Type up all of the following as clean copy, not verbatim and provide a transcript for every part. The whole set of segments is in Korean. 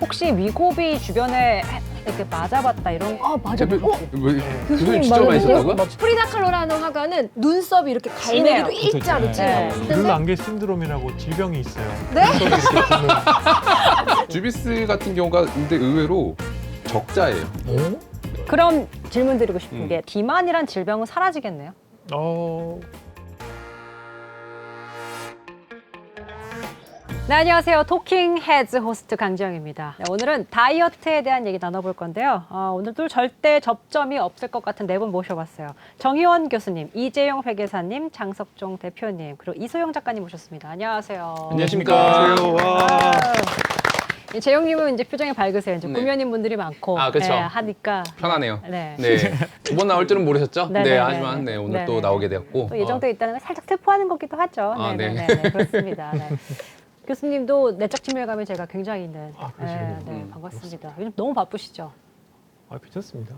혹시 위고비 주변에 이렇게 맞아봤다 이런 거? 아 맞아. 교수님 진짜 많이 썼다고요? 프리다 칼로라는 화가는 눈썹이 이렇게 진해요. 갈매기로 일자로 네. 찔러요. 르 랑게 신드롬이라고 질병이 있어요. 네? 주비스 같은 경우가 근데 의외로 적자예요. 그럼 질문 드리고 싶은 음. 게 비만이란 질병은 사라지겠네요? 네, 안녕하세요. 토킹 헤즈 호스트 강지영입니다. 네, 오늘은 다이어트에 대한 얘기 나눠볼 건데요. 오늘도 절대 접점이 없을 것 같은 네 분 모셔봤어요. 정희원 교수님, 이재용 회계사님, 장석종 대표님, 그리고 이소영 작가님 모셨습니다. 안녕하세요. 안녕하십니까. 재용님은 이제 표정이 밝으세요. 이제 네. 꾸며님 분들이 많고 아, 그쵸. 하니까 편하네요. 네. 네. 두 번 나올 줄은 모르셨죠? 네, 네, 네, 하지만 네, 네, 네. 오늘 네, 또 네, 나오게 네. 되었고. 또 예정돼 있다는 걸 살짝 스포하는 거기도 하죠. 아, 네, 네. 네, 네, 그렇습니다. 네. 교수님도 내적 친밀감이 제가 굉장히 있는. 아, 그러시군요. 네, 반갑습니다. 요즘 너무 바쁘시죠? 괜찮습니다.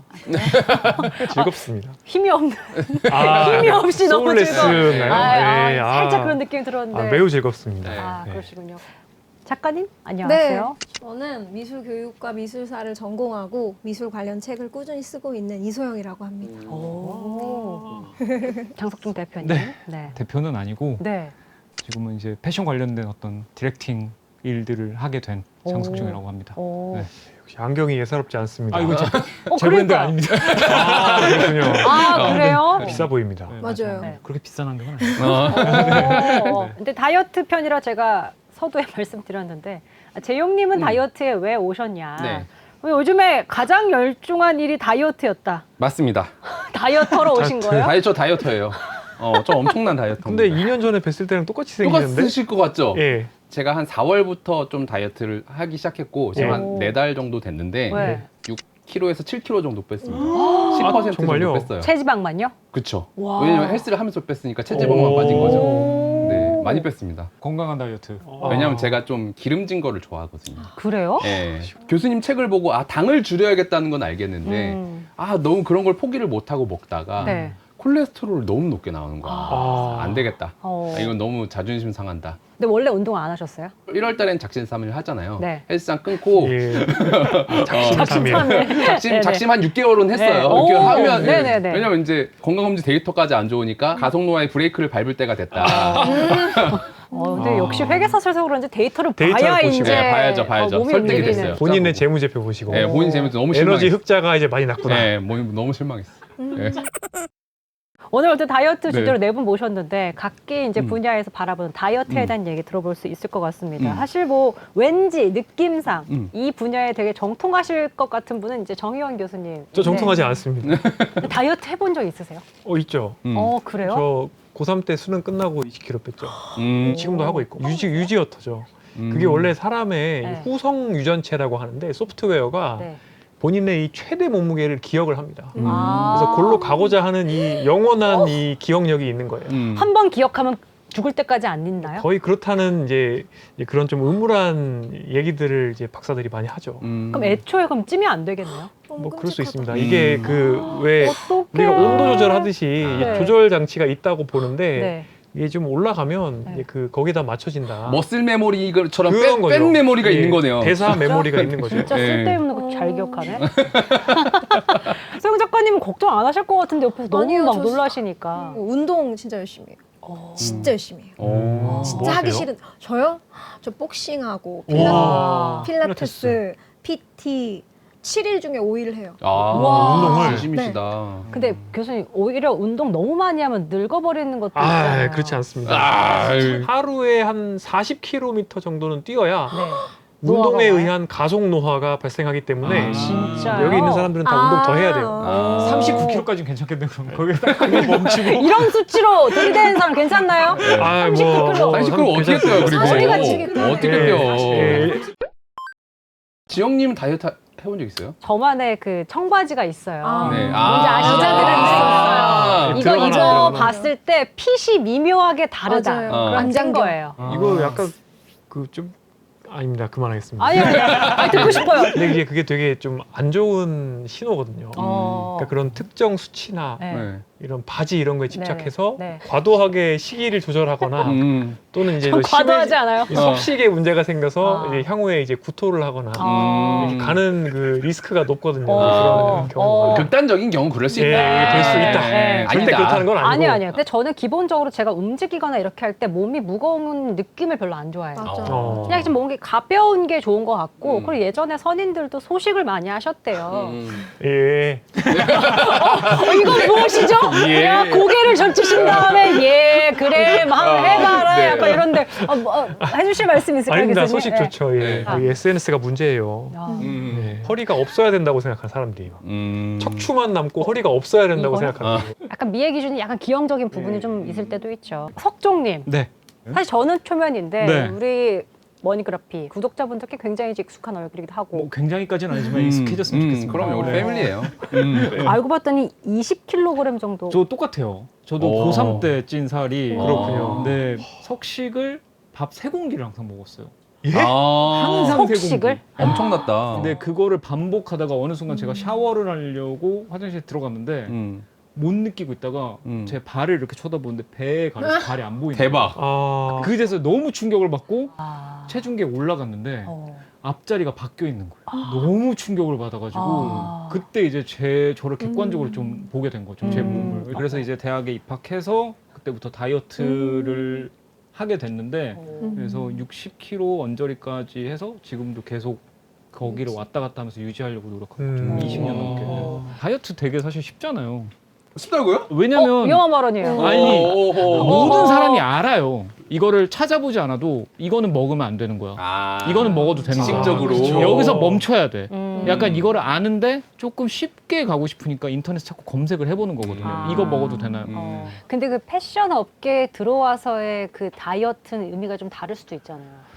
즐겁습니다. 힘이 없는, 아, 힘이 없이 너무 소울레스나요? 네, 살짝 그런 느낌이 들었는데. 매우 즐겁습니다. 네. 그러시군요. 작가님, 안녕하세요. 저는 미술 교육과 미술사를 전공하고 미술 관련 책을 꾸준히 쓰고 있는 이소영이라고 합니다. 오. 장석중 대표님. 네. 네. 대표는 아니고 네. 지금은 이제 패션 관련된 어떤 디렉팅 일들을 하게 된 장석중이라고 합니다. 오. 네. 역시 안경이 예사롭지 않습니다. 이거 제 브랜드 그러니까. 아닙니다. 그렇군요. 아, 그래요? 비싸 보입니다. 네, 맞아요. 네. 그렇게 비싼 안경은 아니에요. 근데 다이어트 편이라 제가 서두에 말씀드렸는데 재용님은 다이어트에 왜 오셨냐? 네. 요즘에 가장 열중한 일이 다이어트였다. 맞습니다. 다이어터로 오신 거예요? 저 다이어터예요. 좀 엄청난 다이어터. 근데 2년 전에 뵀을 때랑 똑같이 생겼는데. 똑같으실 것 같죠? 예. 제가 한 4월부터 좀 다이어트를 하기 시작했고 지금 오. 한 4달 정도 됐는데 네. 6kg에서 7kg 정도 뺐습니다. 10% 정말요? 정도 뺐어요. 체지방만요? 그쵸. 와. 왜냐면 헬스를 하면서 뺐으니까 체지방만 빠진 거죠. 오. 네, 많이 뺐습니다. 건강한 다이어트. 왜냐면 제가 좀 기름진 거를 좋아하거든요. 그래요? 네. 교수님 책을 보고 당을 줄여야겠다는 건 알겠는데 너무 그런 걸 포기를 못하고 먹다가 네. 콜레스테롤이 너무 높게 나오는 거야. 안 되겠다. 이건 너무 자존심 상한다. 근데 원래 운동 안 하셨어요? 1월 달엔 작심삼일 하잖아요. 네. 헬스장 끊고 예. 작심삼일. 작심 한 6개월은 했어요. 네. 6개월 오. 하면 네네네. 왜냐면 이제 건강검진 데이터까지 안 좋으니까 가속노화의 브레이크를 밟을 때가 됐다. 근데 역시 회계사셔서 그런지 데이터를 데이터를 봐야 보시고. 이제 네, 봐야죠. 몸이 설득이 움직이는. 됐어요. 본인의 재무제표 보시고. 네, 본인 재밌어 너무 실망했어요. 에너지 흑자가 이제 많이 났구나. 네, 너무 실망했어. 네. 오늘 어떤 다이어트 네. 주제로 네 분 모셨는데 각기 이제 분야에서 바라보는 다이어트에 대한 얘기 들어볼 수 있을 것 같습니다. 사실 뭐 왠지 느낌상 이 분야에 되게 정통하실 것 같은 분은 이제 정희원 교수님. 저 정통하지 않습니다. 네. 다이어트 해본 적 있으세요? 있죠. 그래요? 저 고3 때 수능 끝나고 20kg 뺐죠. 지금도 하고 있고. 유지어터죠. 그게 원래 사람의 네. 후성 유전체라고 하는데 소프트웨어가 네. 본인의 이 최대 몸무게를 기억을 합니다. 아. 그래서 골로 가고자 하는 이 영원한 이 기억력이 있는 거예요. 한 번 기억하면 죽을 때까지 안 잊나요? 거의 그렇다는 이제 그런 좀 음울한 얘기들을 이제 박사들이 많이 하죠. 그럼 애초에 그럼 찌면 안 되겠네요? 뭐 그럴 수 있습니다. 이게 왜 어떡해. 우리가 온도 조절하듯이 네. 조절 장치가 있다고 보는데 네. 이게 좀 올라가면 네. 이제 거기다 맞춰진다. 머슬 메모리처럼 그런 거죠. 뺀 메모리가 예, 있는 거네요. 대사 메모리가 있는 거죠. 진짜 네. 쓸데없는 거 잘 기억하네. 소영 작가님은 걱정 안 하실 것 같은데 옆에서 너무 아니요, 막 저 놀라시니까. 운동 진짜 열심히 해요. 진짜 열심히 해요. 오. 진짜 뭐 하기 하세요? 싫은 저요? 저 복싱하고 와. 필라테스, PT 7일 중에 5일 해요. 와. 운동을. 진심이시다. 근데 교수님 오히려 운동 너무 많이 하면 늙어버리는 것도 있잖아요. 그렇지 않습니다. 아유. 하루에 한 40km 정도는 뛰어야 네. 운동에 노화가 의한 가속 노화가 발생하기 때문에 진짜요? 여기 있는 사람들은 다 운동 더 해야 돼요. 아. 39kg까지는 괜찮겠네요. 그럼 거기다 그거 멈추고. 이런 수치로 들이대는 사람 괜찮나요? 39kg. 아니 그럼 어떻게 뛰어요? 그리고 머리가 치겠다. 어떻게 예, 뛰어? 예. 지영님 다이어트 해본 적 있어요? 저만의 그 청바지가 있어요. 아. 네. 뭔지 아시죠? 여자들은 있어요. 이거 들어가나. 봤을 때 핏이 미묘하게 다르다. 맞아요. 그런 안장경. 거예요. 이거 약간 좀 아닙니다. 그만하겠습니다. 아니 듣고 싶어요. 근데 그게 되게 좀 안 좋은 신호거든요. 그러니까 그런 특정 수치나 네. 네. 이런 바지 이런 거에 집착해서 네. 과도하게 시기를 조절하거나 또는 이제 좀 더 과도하지 않아요? 이 섭식에 문제가 생겨서 아. 이제 향후에 이제 구토를 하거나 아. 이렇게 가는 그 리스크가 높거든요. 어. 그런 경우가. 극단적인 경우 그럴 수 있다. 예, 될수 있다. 네. 절대 아니다. 그렇다는 건 아니고. 아니요. 근데 저는 기본적으로 제가 움직이거나 이렇게 할 때 몸이 무거운 느낌을 별로 안 좋아해요. 맞아. 그냥 좀 뭔가 가벼운 게 좋은 것 같고, 음. 그리고 예전에 선인들도 소식을 많이 하셨대요. 예. 이건 무엇이죠? 예. 야, 고개를 젖히신 다음에, 예, 그래, 막 해봐라. 네. 약간 이런데, 해주실 말씀 있을까요? 아닙니다. 교수님? 소식 네. 좋죠. 예. 네. 이 SNS가 문제예요. 아. 예. 허리가 없어야 된다고 생각하는 사람들이 척추만 남고 허리가 없어야 된다고 이거요? 생각하는 약간 미의 기준이 약간 기형적인 부분이 네. 좀 있을 때도 있죠. 석종님, 네. 사실 저는 초면인데, 네. 우리 머니그래피 구독자분들께 굉장히 이제 익숙한 얼굴이기도 하고, 뭐 굉장히까지는 아니지만 익숙해졌으면 좋겠습니다. 그럼 우리 네. 패밀리예요. 알고 봤더니 20kg 정도. 저 똑같아요. 저도 오. 고3 때 찐 살이 그렇군요. 근데 석식을 밥 3공기를 항상 먹었어요. 예? 항상 석식을? 엄청났다. 근데 그거를 반복하다가 어느 순간 제가 샤워를 하려고 화장실에 들어갔는데 못 느끼고 있다가 제 발을 이렇게 쳐다보는데 배에 가려서 발이 안 보이는 대박. 아. 그래서 너무 충격을 받고 아. 체중계에 올라갔는데 어. 앞자리가 바뀌어 있는 거예요. 너무 충격을 받아가지고 아. 그때 이제 저를 객관적으로 좀 보게 된 거죠. 제 몸을. 그래서 이제 대학에 입학해서 그때부터 다이어트를 하게 됐는데 그래서 60kg 언저리까지 해서 지금도 계속 거기를 왔다 갔다 하면서 유지하려고 노력하고 있죠. 20년 넘게. 다이어트 되게 사실 쉽잖아요. 쉽다고요? 왜냐면 위험한 발언이에요. 아니 오호. 모든 사람이 알아요. 이거를 찾아보지 않아도 이거는 먹으면 안 되는 거야. 아. 이거는 먹어도 되는 거야. 지식적으로. 그렇죠. 여기서 멈춰야 돼. 약간 음. 이거를 아는데 조금 쉽게 가고 싶으니까 인터넷 자꾸 검색을 해보는 거거든요. 아. 이거 먹어도 되나요? 근데 그 패션 업계에 들어와서의 그 다이어트는 의미가 좀 다를 수도 있잖아요.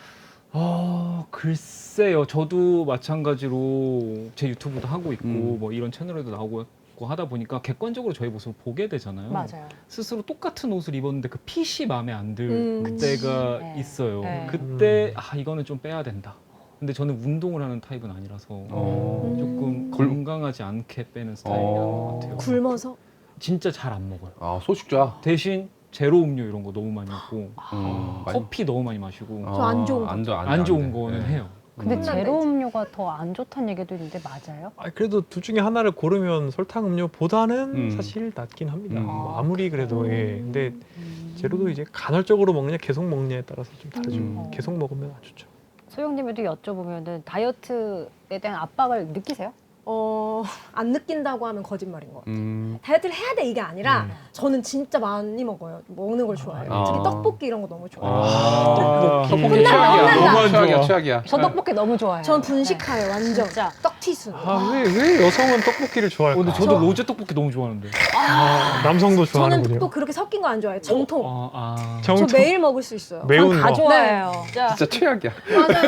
글쎄요. 저도 마찬가지로 제 유튜브도 하고 있고 뭐 이런 채널에도 나오고 있고 하다 보니까 객관적으로 저희 모습을 보게 되잖아요. 맞아요. 스스로 똑같은 옷을 입었는데 그 핏이 마음에 안 들 음. 그때가 네. 있어요. 네. 그때 이거는 좀 빼야 된다. 근데 저는 운동을 하는 타입은 아니라서 조금 건강하지 않게 빼는 스타일이라는 것 같아요. 굶어서? 진짜 잘 안 먹어요. 아, 소식자. 대신 제로 음료 이런 거 너무 많이 먹고 많이- 커피 너무 많이 마시고 저안 좋은 거. 안 좋은 거는 해요. 근데 혼난다, 제로 이제. 음료가 더 안 좋다는 얘기도 있는데 맞아요? 아, 그래도 둘 중에 하나를 고르면 설탕 음료보다는 음. 사실 낫긴 합니다. 음. 뭐 아무리 그래도 예. 근데 제로도 이제 간헐적으로 먹느냐 계속 먹느냐에 따라서 좀 다르죠. 계속 먹으면 안 좋죠. 소영님에도 여쭤보면은 다이어트에 대한 압박을 느끼세요? 안 느낀다고 하면 거짓말인 것 같아요. 음. 다이어트를 해야 돼 이게 아니라 저는 진짜 많이 먹어요. 먹는 걸 좋아해요. 아. 특히 떡볶이 이런 거 너무 좋아해요. 떡볶이 혼난다, 최악이야. 혼난다. 최악이야, 최악이야. 저 떡볶이 너무 좋아해요. 전 분식하예요. 완전 진짜. 떡튀순. 왜 여성은 떡볶이를 좋아할까? 근데 저도 로제 떡볶이 너무 좋아하는데. 남성도 저는 좋아하는군요. 또 그렇게 섞인 거 안 좋아해요. 정통. 정- 저 매일 먹을 수 있어요. 매운 다 거. 좋아해요. 진짜. 진짜 최악이야.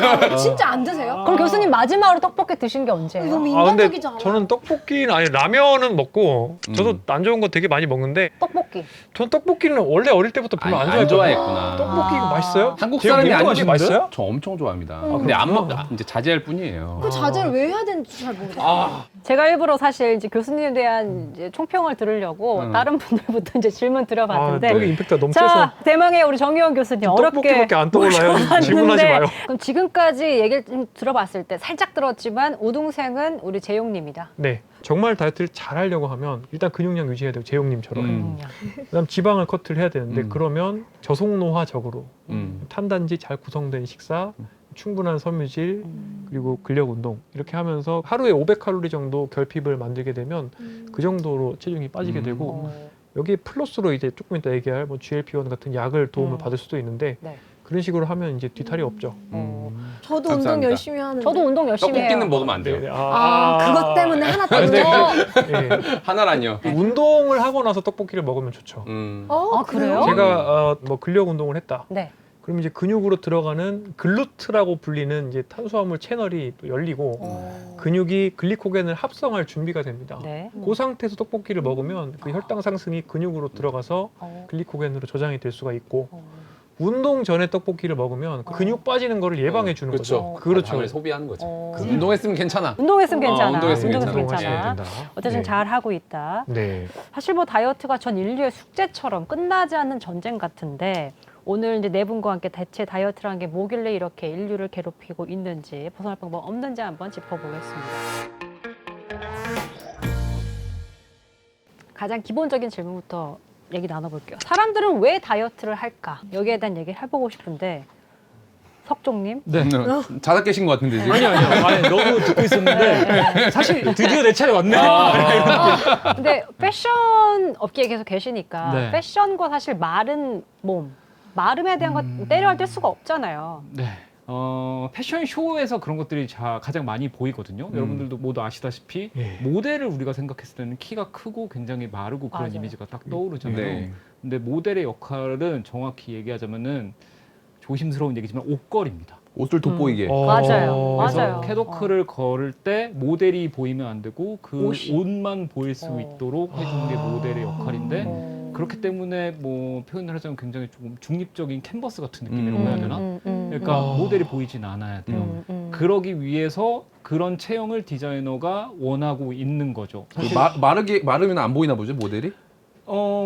맞아요. 진짜 안 드세요? 그럼 교수님 마지막으로 떡볶이 드신 게 언제예요? 너무 아 근데 인간적이잖아. 저는 떡볶이는 아니 라면은 먹고 저도 안 좋은 거 되게 많이 먹는데 떡볶이. 전 떡볶이는 원래 어릴 때부터 별로 안 안 좋아했거든요. 좋아했구나. 떡볶이가 맛있어요? 한국 제가 사람이 떡볶이 아닌데 맛있어요? 저 엄청 좋아합니다. 근데 안 먹, 이제 자제할 뿐이에요. 그 자제를 왜 해야 되는지 잘 모르겠어요. 제가 일부러 사실 이제 교수님에 대한 이제 총평을 들으려고 다른 분들부터 이제 질문 드려봤는데 떡이 임팩트가 너무 세서 자, 대망의 우리 정의원 교수님 어렵게 떡볶이밖에 안 떠올라요. 모셔봤는데 질문하지 마요. 그럼 지금까지 얘기를 좀 들어봤을 때 살짝 들었지만 우등생은 우리 재용님이다. 네. 정말 다이어트를 잘 하려고 하면 일단 근육량 유지해야 돼요. 재용님처럼. 음. 그다음 지방을 커트를 해야 되는데 그러면 저속노화적으로 음. 탄단지 잘 구성된 식사, 충분한 섬유질, 그리고 근력 운동 이렇게 하면서 하루에 500칼로리 정도 결핍을 만들게 되면 그 정도로 체중이 빠지게 되고 여기에 플러스로 이제 조금 이따 얘기할 뭐 GLP-1 같은 약을 도움을 받을 수도 있는데 네. 그런 식으로 하면 이제 뒤탈이 없죠. 저도 감사합니다. 운동 열심히 하는데. 저도 운동 열심히 해요. 떡볶이는 먹으면 안 돼요. 네, 그것 때문에 하나 더 근데 줘. 예. 하나라뇨. 운동을 하고 나서 떡볶이를 먹으면 좋죠. 아, 그래요? 제가 뭐 근력 운동을 했다. 네. 그럼 이제 근육으로 들어가는 글루트라고 불리는 이제 탄수화물 채널이 또 열리고 근육이 글리코겐을 합성할 준비가 됩니다. 네. 그 상태에서 떡볶이를 먹으면 그 혈당 상승이 근육으로 들어가서 글리코겐으로 저장이 될 수가 있고 운동 전에 떡볶이를 먹으면 근육 빠지는 거를 예방해 주는 그렇죠. 거죠. 그렇죠. 당을 소비하는 거죠. 운동했으면 괜찮아. 운동했으면 괜찮아. 운동했으면 괜찮아. 된다. 어쨌든 네. 잘 하고 있다. 네. 사실 뭐 다이어트가 전 인류의 숙제처럼 끝나지 않는 전쟁 같은데 오늘 이제 네 분과 함께 대체 다이어트라는 게 뭐길래 이렇게 인류를 괴롭히고 있는지 벗어날 방법 없는지 한번 짚어보겠습니다. 가장 기본적인 질문부터 얘기 나눠볼게요. 사람들은 왜 다이어트를 할까? 여기에 대한 얘기를 해보고 싶은데 석종님? 네. 자다 깨신 것 같은데 지금. 아니 너무 듣고 있었는데 사실 드디어 내 차례 왔네. 근데 패션 업계에 계속 계시니까 네. 패션과 사실 마른 몸, 마름에 대한 거 때려야 될 수가 없잖아요. 네. 패션쇼에서 그런 것들이 가장 많이 보이거든요. 여러분들도 모두 아시다시피 예. 모델을 우리가 생각했을 때는 키가 크고 굉장히 마르고 그런 맞아요. 이미지가 딱 떠오르잖아요. 네. 근데 모델의 역할은 정확히 얘기하자면은 조심스러운 얘기지만 옷걸이입니다. 옷을 돋보이게. 맞아요. 그래서 맞아요. 캐도크를 걸을 때 모델이 보이면 안 되고 그 옷이. 옷만 보일 수 있도록 해주는 게 모델의 역할인데 어. 그렇기 때문에 뭐 표현을 하자면 굉장히 조금 중립적인 캔버스 같은 느낌이라고 해야 되나? 그러니까 모델이 보이진 않아야 돼요. 그러기 위해서 그런 체형을 디자이너가 원하고 있는 거죠. 사실 마르면 안 보이나 보죠 모델이?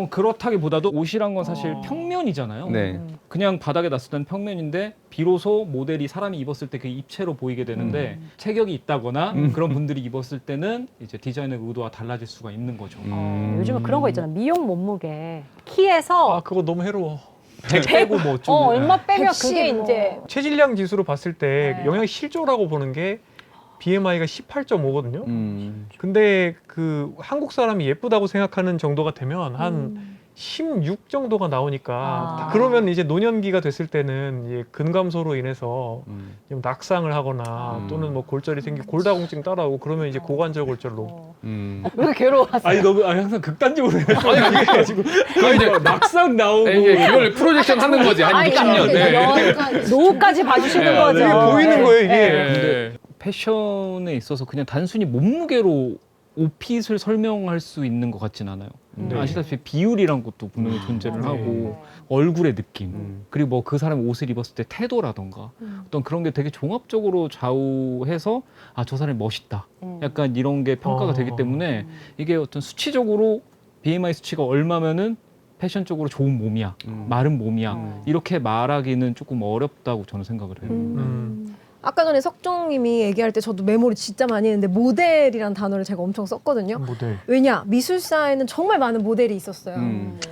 그렇다기보다도 옷이란 건 사실 평면이잖아요. 네. 그냥 바닥에 놨을 때는 평면인데 비로소 모델이 사람이 입었을 때 그 입체로 보이게 되는데 체격이 있다거나 그런 분들이 입었을 때는 이제 디자이너의 의도와 달라질 수가 있는 거죠. 요즘은 그런 거 있잖아요. 미용 몸무게 키에서 아 그거 너무 해로워. 100 빼고 뭐 좀. 얼마 빼면 그게 110 뭐. 이제 체질량 지수로 봤을 때 네. 영양 실조라고 보는 게 BMI가 18.5거든요. 근데 그 한국 사람이 예쁘다고 생각하는 정도가 되면 한 16 정도가 나오니까 그러면 이제 노년기가 됐을 때는 이제 근감소로 인해서 좀 낙상을 하거나 또는 뭐 골절이 생기고 골다공증 따라오고 그러면 이제 고관절 골절로 왜 이렇게 괴로워하세요? 아니 너무 항상 극단적으로 해가지고 이제 낙상 나오고 이게 그걸 프로젝션 하는 거지 한 60년. 네. 노후까지 봐주시는 네. 거죠. 이게 보이는 거예요 이게. 네. 패션에 있어서 그냥 단순히 몸무게로 옷핏을 설명할 수 있는 것 같진 않아요. 네. 아시다시피 비율이란 것도 분명히 존재를 하고 얼굴의 느낌 그리고 뭐 그 사람이 옷을 입었을 때 태도라던가 어떤 그런 게 되게 종합적으로 좌우해서 아 저 사람이 멋있다 약간 이런 게 평가가 되기 때문에 이게 어떤 수치적으로 BMI 수치가 얼마면은 패션적으로 좋은 몸이야 마른 몸이야 이렇게 말하기는 조금 어렵다고 저는 생각을 해요. 아까 전에 석종님이 얘기할 때 저도 메모를 진짜 많이 했는데 모델이란 단어를 제가 엄청 썼거든요. 모델. 왜냐 미술사에는 정말 많은 모델이 있었어요.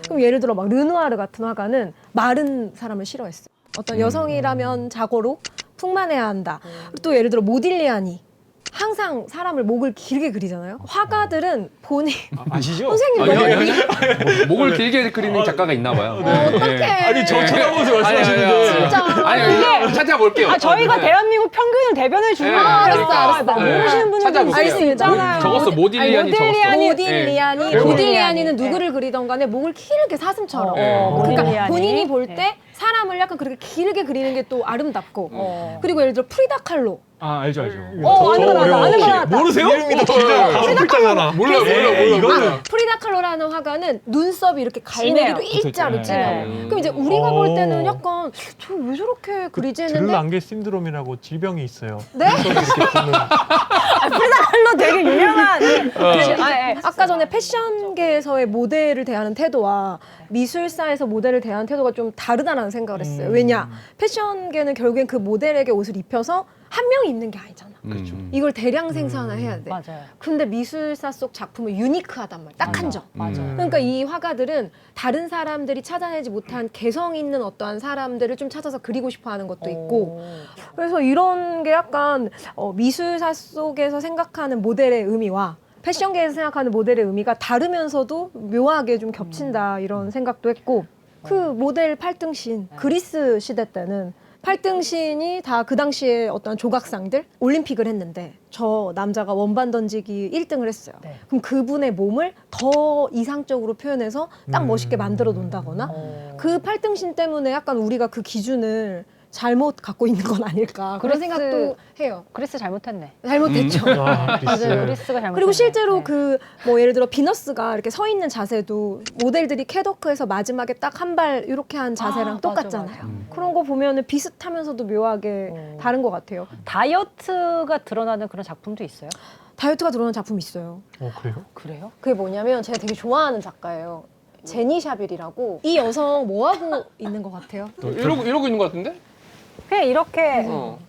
그럼 예를 들어 막 르누아르 같은 화가는 마른 사람을 싫어했어요. 어떤 여성이라면 자고로 풍만해야 한다. 그리고 또 예를 들어 모딜리아니 항상 사람을 목을 길게 그리잖아요. 화가들은 본인 아시죠? 선생님 너무 목을 길게 그리는 작가가 있나 봐요. 어떡해. 아니 저 쳐다보면서 말씀하시는데 진짜. 아니 찾아볼게요. 저희가 대한민국 평균을 대변해 주는 거예요. 알았어. 모르시는 분들 찾아볼게요. 알수 있잖아요. 적었어 모딜리안이 적었어. 모딜리아니 네. 모딜리아니는 누구를 그리던 간에 목을 길게 사슴처럼 그러니까 모딜리아니. 본인이 볼 때 네. 사람을 약간 그렇게 길게 그리는 게 또 아름답고 그리고 예를 들어 프리다 칼로 알죠. 아는 거 나왔다. 아는 거 나왔다. 모르세요? 이름이 다 다섯 글자잖아. 몰라. 프리다 칼로라는 화가는 눈썹이 이렇게 갈매기로 일자로 네. 진해요. 그럼 이제 우리가 볼 때는 약간 저 왜 저렇게 그리지 했는데 들랑게 신드롬이라고 질병이 있어요. 네? 칼로 되게 유명한. 아까 전에 패션계에서의 모델을 대하는 태도와 미술사에서 모델을 대하는 태도가 좀 다르다는 생각을 했어요. 왜냐? 패션계는 결국엔 그 모델에게 옷을 입혀서 한 명이 입는 게 아니잖아. 그렇죠. 이걸 대량 생산을 해야 돼. 맞아요. 근데 미술사 속 작품은 음. 유니크하단 말이야. 딱 한 점. 맞아요. 그러니까 이 화가들은 다른 사람들이 찾아내지 못한 개성 있는 어떠한 사람들을 좀 찾아서 그리고 싶어 하는 것도 있고 그래서 이런 게 약간 미술사 속에서 생각하는 모델의 의미와 패션계에서 생각하는 모델의 의미가 다르면서도 묘하게 좀 겹친다 이런 생각도 했고 그 모델 8등신 그리스 시대 때는 8등신이 다 그 당시에 어떤 조각상들 올림픽을 했는데 저 남자가 원반 던지기 1등을 했어요. 네. 그럼 그분의 몸을 더 이상적으로 표현해서 딱 멋있게 만들어 놓는다거나 그 8등신 때문에 약간 우리가 그 기준을 잘못 갖고 있는 건 아닐까 그런 그리스- 생각도 해요. 그리스 잘못했네. 잘못했죠. 아, 그리스. 맞아요. 그리스가 잘못했네. 그리고 실제로 네. 그 뭐 예를 들어 비너스가 이렇게 서 있는 자세도 모델들이 캐더크에서 마지막에 딱 한 발 이렇게 한 자세랑 맞아, 똑같잖아요. 맞아. 그런 거 보면은 비슷하면서도 묘하게 다른 것 같아요. 다이어트가 드러나는 그런 작품도 있어요? 다이어트가 들어오는 작품 있어요. 그래요? 그래요? 그게 뭐냐면 제가 되게 좋아하는 작가예요. 제니 샤빌이라고. 이 여성 뭐 하고 있는 것 같아요? 이러고 있는 것 같은데? 그냥 이렇게 어.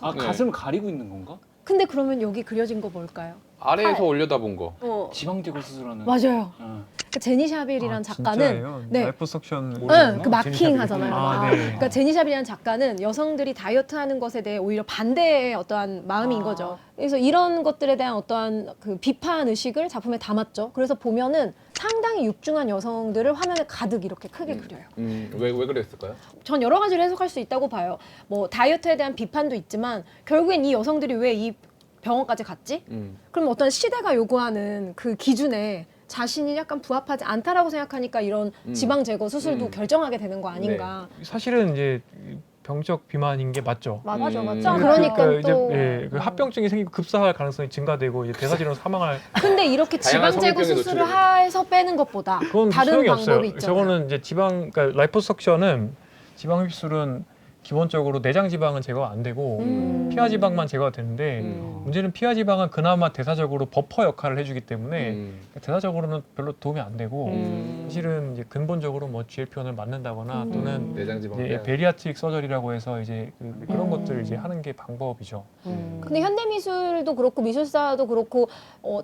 아 네. 가슴을 가리고 있는 건가? 근데 그러면 여기 그려진 거 뭘까요? 아래에서 올려다본 거. 지방제거 수술하는. 맞아요. 어. 그 제니 샤빌이란 작가는 네. 라이프 석션. 응, 그 제니 마킹 샤빌. 하잖아요. 아, 네. 그러니까 제니 샤빌이라는 작가는 여성들이 다이어트 하는 것에 대해 오히려 반대의 어떠한 마음인 아. 거죠. 그래서 이런 것들에 대한 어떠한 그 비판 의식을 작품에 담았죠. 그래서 보면은 상당히 육중한 여성들을 화면에 가득 이렇게 크게 그려요. 왜 그랬을까요? 전 여러 가지로 해석할 수 있다고 봐요. 뭐 다이어트에 대한 비판도 있지만 결국엔 이 여성들이 왜 이 병원까지 갔지? 그럼 어떤 시대가 요구하는 그 기준에 자신이 약간 부합하지 않다라고 생각하니까 이런 지방 제거 수술도 결정하게 되는 거 아닌가. 사실은 이제 병적 비만인 게 맞죠. 맞아, 음. 맞죠. 그러니까 그러니까 이제 또 그 합병증이 생기고 급사할 가능성이 증가되고 이제 대사질환 사망할 근데 이렇게 다양한 지방 제거 성인병에 수술을 노출이 해서 빼는 것보다 그건 다른 소용이 방법이 없어요. 있잖아요. 저거는 이제 그러니까 라이포석션은 지방 흡수는 기본적으로 내장 지방은 제거가 안 되고 피하 지방만 제거가 되는데 문제는 피하 지방은 그나마 대사적으로 버퍼 역할을 해주기 때문에 대사적으로는 별로 도움이 안 되고 사실은 이제 근본적으로 뭐 GLP-1을 맞는다거나 또는 내장 지방. 이제 베리아트릭 서저리라고 해서 이제 그런 것들을 이제 하는 게 방법이죠. 근데 현대 미술도 그렇고 미술사도 그렇고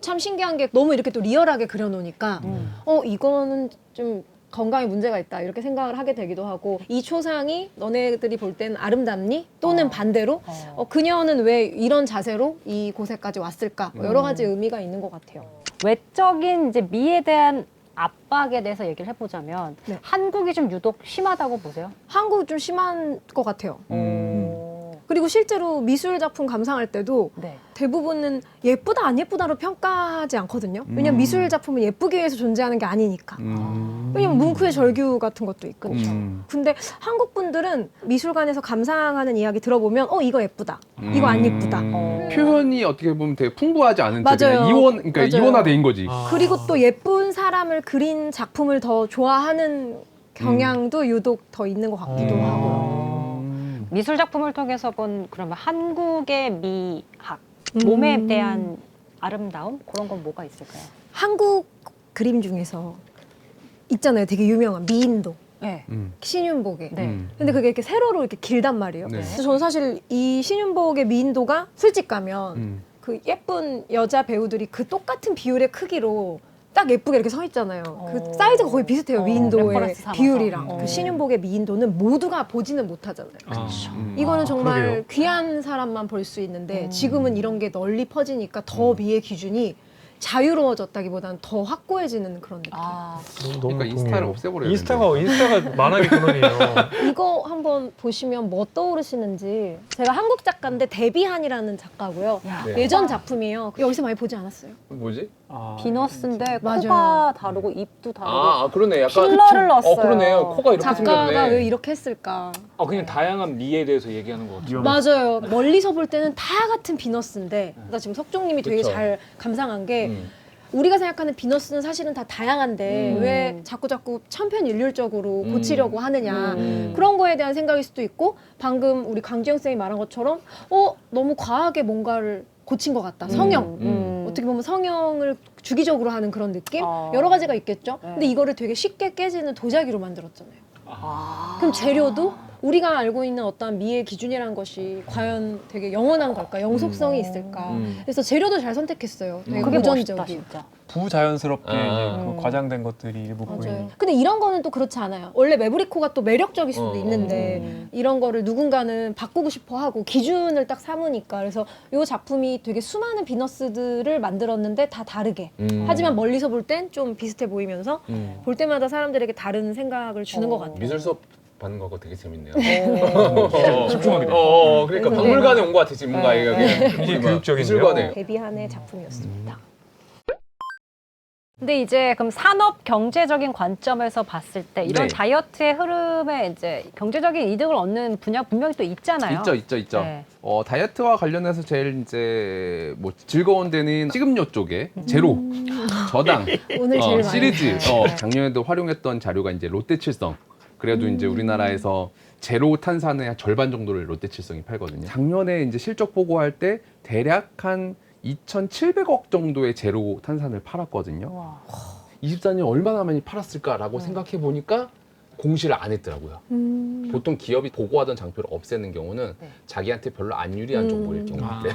참 신기한 게 너무 이렇게 또 리얼하게 그려놓으니까 이거는 좀 건강에 문제가 있다 이렇게 생각을 하게 되기도 하고 이 초상이 너네들이 볼 때는 아름답니? 또는 반대로 그녀는 왜 이런 자세로 이 곳에까지 왔을까? 뭐 여러 가지 의미가 있는 것 같아요. 외적인 이제 미에 대한 압박에 대해서 얘기를 해보자면 네. 한국이 좀 유독 심하다고 보세요? 한국은 좀 심한 것 같아요. 오. 그리고 실제로 미술 작품 감상할 때도 네. 대부분은 예쁘다 안 예쁘다로 평가하지 않거든요. 왜냐면 미술 작품은 예쁘기 위해서 존재하는 게 아니니까. 왜냐면 뭉크의 절규 같은 것도 있고. 근데 한국 분들은 미술관에서 감상하는 이야기 들어보면 이거 예쁘다. 이거 안 예쁘다. 표현이 어떻게 보면 되게 풍부하지 않은 채 맞아요. 그냥 그러니까 맞아요. 이원화된 거지. 그리고 또 예쁜 사람을 그린 작품을 더 좋아하는 경향도 유독 더 있는 것 같기도 하고. 미술 작품을 통해서 본 그러면 한국의 미학, 몸에 대한 아름다움 그런 건 뭐가 있을까요? 한국 그림 중에서 있잖아요. 되게 유명한 미인도. 네. 신윤복의. 네. 근데 그게 이렇게 세로로 이렇게 길단 말이에요. 네. 그래서 저는 사실 이 신윤복의 미인도가 술집 가면 그 예쁜 여자 배우들이 그 똑같은 비율의 크기로 딱 예쁘게 이렇게 서 있잖아요. 그 사이즈가 거의 비슷해요. 미인도의 레퍼런스 삼아서. 비율이랑. 그 신윤복의 미인도는 모두가 보지는 못하잖아요. 이거는 정말 그러게요. 귀한 사람만 볼 수 있는데 지금은 이런 게 널리 퍼지니까 더 미의 기준이 자유로워졌다기보다는 더 확고해지는 그런 느낌. 아, 너무 그러니까 인스타를 동의해요. 없애버려야 인스타가 만악의 근원이에요. 이거 한번 보시면 뭐 떠오르시는지. 제가 한국 작가인데 데비한이라는 작가고요. 네. 예전 작품이에요. 여기서 많이 보지 않았어요? 뭐지? 비너스인데 맞아요. 코가 다르고 입도 다르고 그러네. 필러를 넣었어요. 그러네요. 코가 이렇게 작가가 생겼네. 왜 이렇게 했을까? 그냥 다양한 미에 대해서 얘기하는 것 같아요. 맞아요. 멀리서 볼 때는 다 같은 비너스인데 나 지금 석종님이 되게 그쵸. 잘 감상한 게 우리가 생각하는 비너스는 사실은 다 다양한데 왜 자꾸 천편일률적으로 고치려고 하느냐 그런 거에 대한 생각일 수도 있고 방금 우리 강지영 쌤이 말한 것처럼 너무 과하게 뭔가를 고친 것 같다. 성형. 어떻게 보면 성형을 주기적으로 하는 그런 느낌? 여러 가지가 있겠죠. 근데 이거를 되게 쉽게 깨지는 도자기로 만들었잖아요. 그럼 재료도 우리가 알고 있는 어떤 미의 기준이라는 것이 과연 되게 영원한 걸까? 영속성이 있을까? 그래서 재료도 잘 선택했어요. 되게 그게 멋있다 고전적인. 진짜. 부자연스럽게 이제 음. 그 과장된 것들이 일부 맞아요. 보이는. 근데 이런 거는 또 그렇지 않아요. 원래 매브리코가 또 매력적일 수도 있는데 이런 거를 누군가는 바꾸고 싶어 하고 기준을 딱 삼으니까 그래서 이 작품이 되게 수많은 비너스들을 만들었는데 다 다르게 하지만 멀리서 볼 땐 좀 비슷해 보이면서 볼 때마다 사람들에게 다른 생각을 주는 것 같아요. 미술 수업 받는 거가 되게 재밌네요. 집중하게 돼. 그러니까 박물관에 온 것 같아 지금 뭔가 이게 굉장히 교육적인데요. 미술관에. 데뷔한의 작품이었습니다. 근데 이제 그럼 산업 경제적인 관점에서 봤을 때 이런 네. 다이어트의 흐름에 이제 경제적인 이득을 얻는 분야 분명히 또 있잖아요. 있죠. 네. 다이어트와 관련해서 제일 이제 뭐 즐거운 데는 식음료 쪽에 제로, 저당, 오늘 제일 많이 시리즈. 네. 작년에도 활용했던 자료가 이제 롯데칠성. 그래도 이제 우리나라에서 제로 탄산의 한 절반 정도를 롯데칠성이 팔거든요. 작년에 이제 실적 보고할 때 대략 한 2,700억 정도의 제로 탄산을 팔았거든요. 와. 24년 얼마나 많이 팔았을까라고 생각해 보니까 공시를 안 했더라고요. 보통 기업이 보고하던 장표를 없애는 경우는 네. 자기한테 별로 안 유리한 정보일 경우인데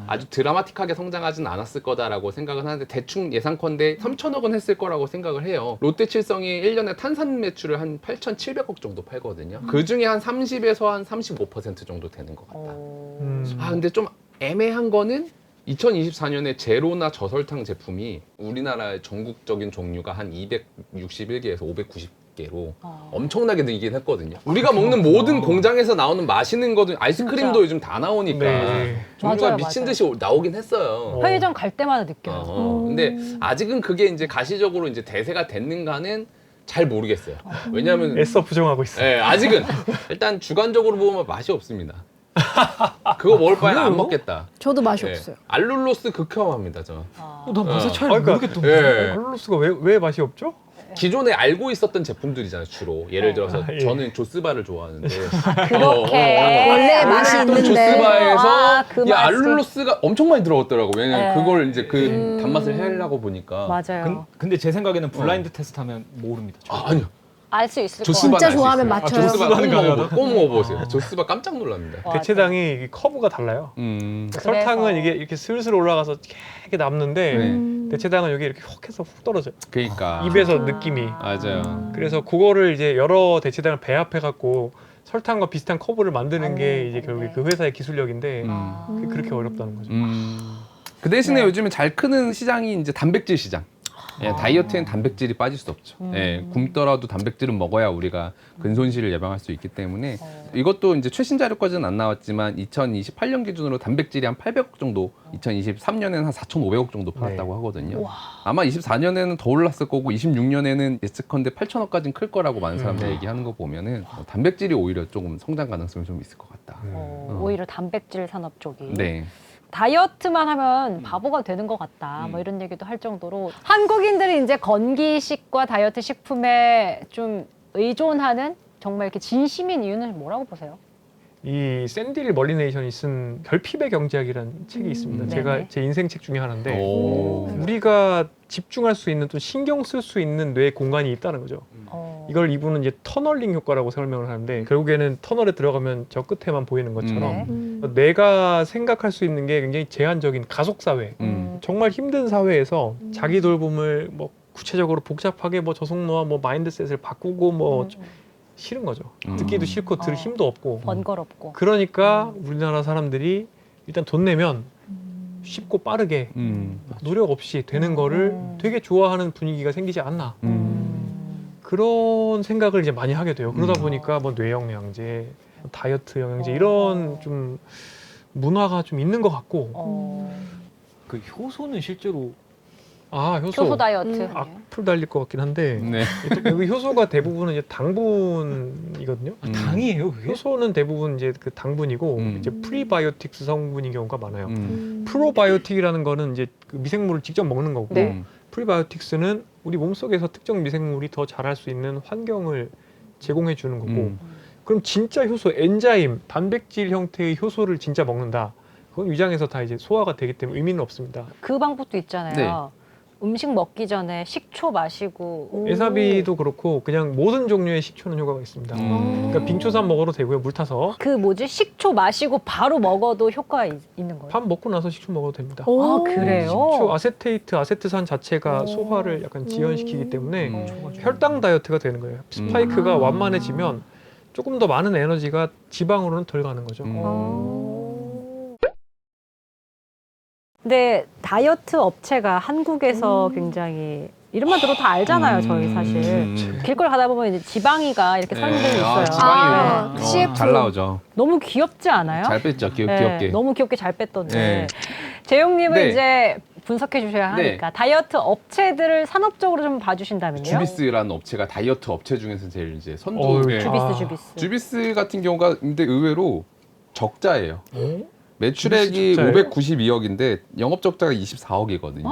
아주 드라마틱하게 성장하진 않았을 거다라고 생각은 하는데 대충 예상컨대 3천억은 했을 거라고 생각을 해요. 롯데칠성이 1년에 탄산 매출을 한 8,700억 정도 팔거든요. 그 중에 한 30에서 한 35% 정도 되는 것 같다. 근데 좀 애매한 거는 2024년에 제로나 저설탕 제품이 우리나라의 전국적인 종류가 한 261개에서 590개로 엄청나게 늘긴 했거든요. 우리가 먹는 모든 공장에서 나오는 맛있는 거든 아이스크림도 진짜. 요즘 다 나오니까 네. 종류가 맞아요, 미친 맞아요. 듯이 나오긴 했어요. 편의점 갈 때마다 느껴요. 근데 아직은 그게 이제 가시적으로 이제 대세가 됐는가는 잘 모르겠어요. 왜냐하면 애써 부정하고 있어. 예, 아직은 일단 주관적으로 보면 맛이 없습니다. 그거 먹을 바에는 안 먹겠다. 저도 맛이 예. 없어요. 알룰로스 극혐합니다, 저. 나 맛의 차이를 그러니까 모르겠던데. 예. 알룰로스가 왜 맛이 없죠? 기존에 알고 있었던 제품들이잖아요, 주로. 예를 들어서 예. 저는 조스바를 좋아하는데. 그렇게 원래 맛이 또 있는데. 조스바에서 아, 그 이 맛을. 알룰로스가 엄청 많이 들어갔더라고. 왜냐면 네. 그걸 이제 그 단맛을 해내려고 보니까. 맞아요. 근데 제 생각에는 블라인드 테스트하면 모릅니다. 아니요. 알 수 있을 것 조스바는 진짜 알수 좋아하면 있어요. 맞춰요. 조스바 꼭 가능하다? 꼭 먹어보세요. 조스바 깜짝 놀랍니다. 같아요. 대체당이 이 커브가 달라요. 그래서. 설탕은 이게 이렇게 슬슬 올라가서 이렇게 남는데 네. 대체당은 여기 이렇게 훅 해서 훅 떨어져요. 그러니까. 입에서 느낌이. 맞아요. 그래서 그거를 이제 여러 대체당을 배합해 갖고 설탕과 비슷한 커브를 만드는 게 이제 결국에 네. 그 회사의 기술력인데 음. 그렇게 어렵다는 거죠. 그 대신에 네. 요즘에 잘 크는 시장이 이제 단백질 시장. 예, 다이어트엔 단백질이 빠질 수 없죠. 예, 굶더라도 단백질은 먹어야 우리가 근손실을 예방할 수 있기 때문에 이것도 이제 최신 자료까지는 안 나왔지만 2028년 기준으로 단백질이 한 800억 정도, 2023년에는 한 4,500억 정도 팔았다고 하거든요. 아마 24년에는 더 올랐을 거고 26년에는 예측컨대 8천억까지는 클 거라고 많은 사람들이 얘기하는 거 보면은 단백질이 오히려 조금 성장 가능성이 좀 있을 것 같다. 오히려 단백질 산업 쪽이. 네. 다이어트만 하면 바보가 되는 것 같다. 뭐 이런 얘기도 할 정도로 한국인들이 이제 건기식과 다이어트 식품에 좀 의존하는 정말 이렇게 진심인 이유는 뭐라고 보세요? 이 샌디리 멀리네이션이 쓴 결핍의 경제학이라는 책이 있습니다. 제가 네네. 제 인생 책 중에 하나인데 오. 우리가 집중할 수 있는 또 신경 쓸 수 있는 뇌 공간이 있다는 거죠. 이걸 이분은 이제 터널링 효과라고 설명을 하는데 결국에는 터널에 들어가면 저 끝에만 보이는 것처럼 네. 내가 생각할 수 있는 게 굉장히 제한적인 가속 사회, 정말 힘든 사회에서 자기 돌봄을 뭐 구체적으로 복잡하게 뭐 저속노화 뭐 마인드셋을 바꾸고 뭐 싫은 거죠. 듣기도 싫고 들을 힘도 없고. 번거롭고. 그러니까 우리나라 사람들이 일단 돈 내면 쉽고 빠르게 노력 없이 되는 거를 되게 좋아하는 분위기가 생기지 않나. 그런 생각을 이제 많이 하게 돼요. 그러다 보니까 뭐 뇌영양제, 다이어트 영양제 이런 좀 문화가 좀 있는 것 같고. 그 효소는 실제로 아 효소 다이어트. 악플 달릴 것 같긴 한데 네. 여기 효소가 대부분은 이제 당분이거든요. 당이에요, 그게? 효소는 대부분 이제 그 당분이고 이제 프리바이오틱스 성분인 경우가 많아요. 프로바이오틱이라는 거는 이제 그 미생물을 직접 먹는 거고 네. 프리바이오틱스는 우리 몸속에서 특정 미생물이 더 자랄 수 있는 환경을 제공해 주는 거고 그럼 진짜 효소, 엔자임, 단백질 형태의 효소를 진짜 먹는다. 그건 위장에서 다 이제 소화가 되기 때문에 의미는 없습니다. 그 방법도 있잖아요. 음식 먹기 전에 식초 마시고. 에사비도 그렇고 그냥 모든 종류의 식초는 효과가 있습니다. 그러니까 빙초산 먹어도 되고요. 물 타서. 그 뭐지? 식초 마시고 바로 먹어도 효과가 있는 거예요? 밥 먹고 나서 식초 먹어도 됩니다. 아, 그래요? 식초, 아세테이트, 아세트산 자체가 소화를 약간 지연시키기 때문에 혈당 다이어트가 되는 거예요. 스파이크가 완만해지면 조금 더 많은 에너지가 지방으로는 덜 가는 거죠. 근데 다이어트 업체가 한국에서 굉장히 이름만 들어도 다 알잖아요, 저희 사실. 길거리 가다 보면 이제 지방이가 이렇게 설명되어 있어요. 지방이 CF. 잘 나오죠. 너무 귀엽지 않아요? 잘 뺐죠, 네, 귀엽게. 너무 귀엽게 잘 뺐던데. 네. 재용님은 네. 이제 분석해 주셔야 네. 하니까 다이어트 업체들을 산업적으로 좀 봐주신다면요? 주비스라는 업체가 다이어트 업체 중에서 제일 이제 어휴, 선두에 주비스, 아. 주비스. 주비스 같은 경우가 근데 의외로 적자예요. 어? 매출액이 적자예요? 592억인데 영업 적자가 24억이거든요.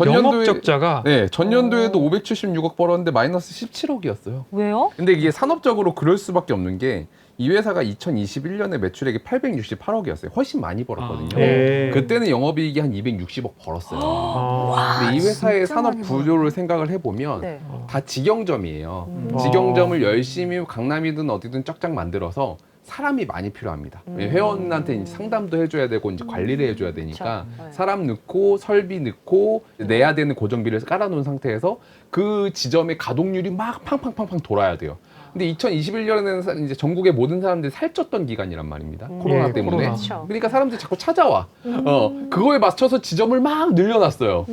영업 적자가 네, 전년도에도 576억 벌었는데 마이너스 17억이었어요. 왜요? 근데 이게 산업적으로 그럴 수밖에 없는 게 이 회사가 2021년에 매출액이 868억이었어요. 훨씬 많이 벌었거든요. 아. 예. 그때는 영업이익이 한 260억 벌었어요. 아. 근데 이 회사의 진짜 산업 많이 구조를 생각을 해보면 네. 다 직영점이에요. 음. 직영점을 열심히 강남이든 어디든 쫙쫙 만들어서 사람이 많이 필요합니다. 회원한테 이제 상담도 해줘야 되고 이제 관리를 해줘야 되니까 그쵸. 네. 사람 넣고 설비 넣고 내야 되는 고정비를 깔아놓은 상태에서 그 지점의 가동률이 막 팡팡팡팡 돌아야 돼요. 근데 2021년에는 이제 전국의 모든 사람들이 살쪘던 기간이란 말입니다. 코로나 예, 때문에. 코로나. 그쵸. 그러니까 사람들이 자꾸 찾아와. 그거에 맞춰서 지점을 막 늘려놨어요.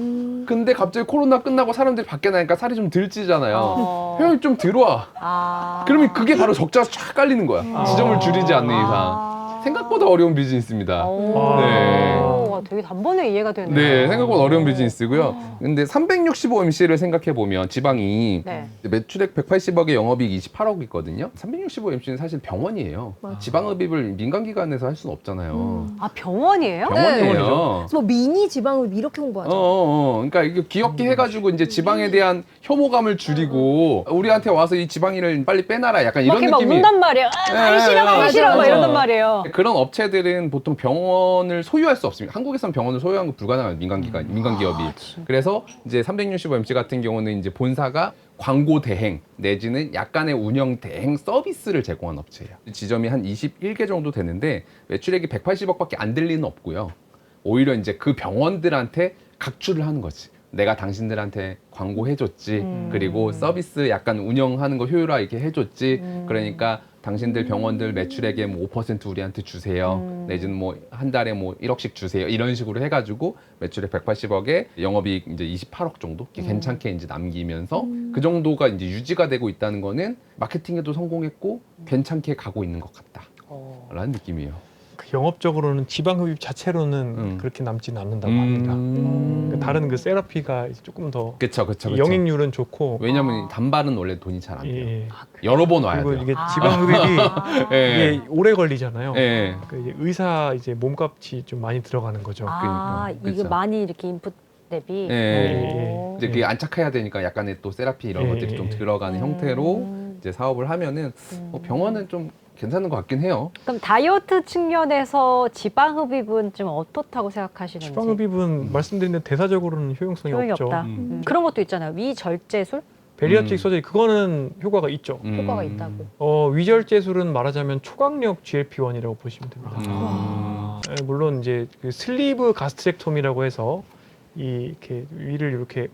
근데 갑자기 코로나 끝나고 사람들이 밖에 나니까 살이 좀 덜 찌잖아요. 어. 회원이 좀 들어와. 아. 그러면 그게 바로 적자가 쫙 깔리는 거야. 지점을 줄이지 않는 이상. 아. 생각보다 어려운 비즈니스입니다. 오. 네. 와, 되게 단번에 이해가 되네요. 네, 생각보다 어려운 비즈니스고요. 근데 365MC를 생각해 보면 지방이 네. 매출액 180억에 영업이익 28억이거든요. 365MC는 사실 병원이에요. 지방흡입을 민간기관에서 할 수는 없잖아요. 아, 병원이에요? 병원이에요. 뭐 미니 지방을 이렇게 홍보하죠. 그러니까 이게 귀엽게 해가지고 이제 지방에 대한 혐오감을 줄이고 우리한테 와서 이 지방이를 빨리 빼놔라 약간 이런 이렇게 막 느낌이. 운단 말이에요. 아, 하기 싫어, 맞아, 하기 싫어, 막 맞아. 이런단 말이에요. 그런 업체들은 보통 병원을 소유할 수 없습니다. 한국에선 병원을 소유하는 거 불가능한 민간 기업이. 그래서 이제 365MC 같은 경우는 이제 본사가 광고 대행 내지는 약간의 운영 대행 서비스를 제공한 업체예요. 지점이 한 21개 정도 되는데 매출액이 180억밖에 안 될 리는 없고요. 오히려 이제 그 병원들한테 각출을 하는 거지. 내가 당신들한테 광고해줬지. 그리고 서비스 약간 운영하는 거 효율화하게 해줬지. 그러니까 당신들 병원들 매출액의 뭐 5% 우리한테 주세요. 내지는 뭐 한 달에 뭐 1억씩 주세요. 이런 식으로 해가지고 매출액 180억에 영업이익 이제 28억 정도 괜찮게 이제 남기면서 그 정도가 이제 유지가 되고 있다는 거는 마케팅에도 성공했고 괜찮게 가고 있는 것 같다라는 느낌이에요. 그 영업적으로는 지방 흡입 자체로는 그렇게 남지는 않는다고 합니다. 그 다른 그 세라피가 이제 조금 더 그쵸. 영익률은 좋고 왜냐면 단발은 원래 돈이 잘 안 돼요. 예. 여러 번 와야 그리고 돼요. 이게 지방 흡입이 예. 이게 오래 걸리잖아요. 예. 그 이제 의사 이제 몸값이 좀 많이 들어가는 거죠. 아, 그러니까. 이거 그쵸. 많이 이렇게 인풋 대비. 예. 오. 이제 그게 안착해야 되니까 약간의 또 세라피 이런 예. 것들이 좀 들어가는 형태로 이제 사업을 하면은 병원은 좀 괜찮은 것 같긴 해요. 그럼 다이어트 측면에서 지방 흡입은 좀 어떻다고 생각하시는지? 지방 흡입은 말씀드린 대로 대사적으로는 효용성이 효용이 없죠. 없다. 그런 것도 있잖아요. 위절제술 베리아트릭 서저리 그거는 효과가 있죠. 효과가 있다고. 위절제술은 말하자면 초강력 GLP-1이라고 보시면 됩니다. 물론 이제 그 슬리브 가스트렉톰이라고 해서 이렇게 위를 이렇게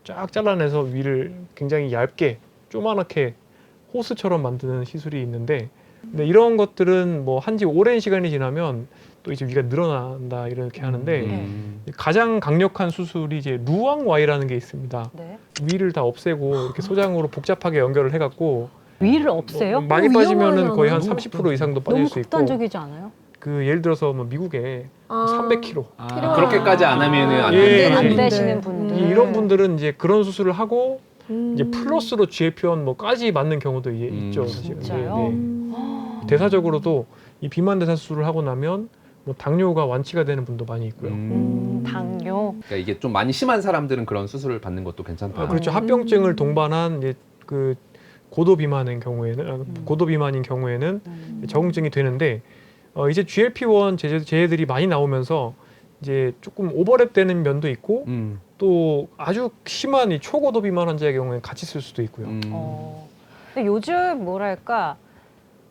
쫙 잘라내서 위를 굉장히 얇게 조그맣게 호스처럼 만드는 시술이 있는데, 근데 이런 것들은 뭐 한지 오랜 시간이 지나면 또 이제 위가 늘어난다 이렇게 하는데 가장 강력한 수술이 이제 루앙 Y라는 게 있습니다. 네. 위를 다 없애고 이렇게 소장으로 복잡하게 연결을 해갖고 위를 없애요? 많이 너무 빠지면은 거의 한 위험하잖아. 30% 이상도 빠질 너무 수 있고. 극단적이지 않아요? 그 예를 들어서 뭐 미국에 아. 300kg 그렇게까지 안 하면은 안 예. 되는 안 네. 되시는 분들. 이런 분들은 이제 그런 수술을 하고 이제 음. 플러스로 GLP-1 뭐까지 맞는 경우도 있죠. 사실은. 진짜요? 대사적으로도 이 비만 대사 수술을 하고 나면 뭐 당뇨가 완치가 되는 분도 많이 있고요. 당뇨. 그러니까 이게 좀 많이 심한 사람들은 그런 수술을 받는 것도 괜찮다. 그렇죠. 합병증을 동반한 이제 그 고도 비만인 경우에는 적응증이 되는데 이제 GLP-1 제제들이 많이 나오면서 이제 조금 오버랩되는 면도 있고 또 아주 심한 이 초고도 비만 환자의 경우에는 같이 쓸 수도 있고요. 근데 요즘 뭐랄까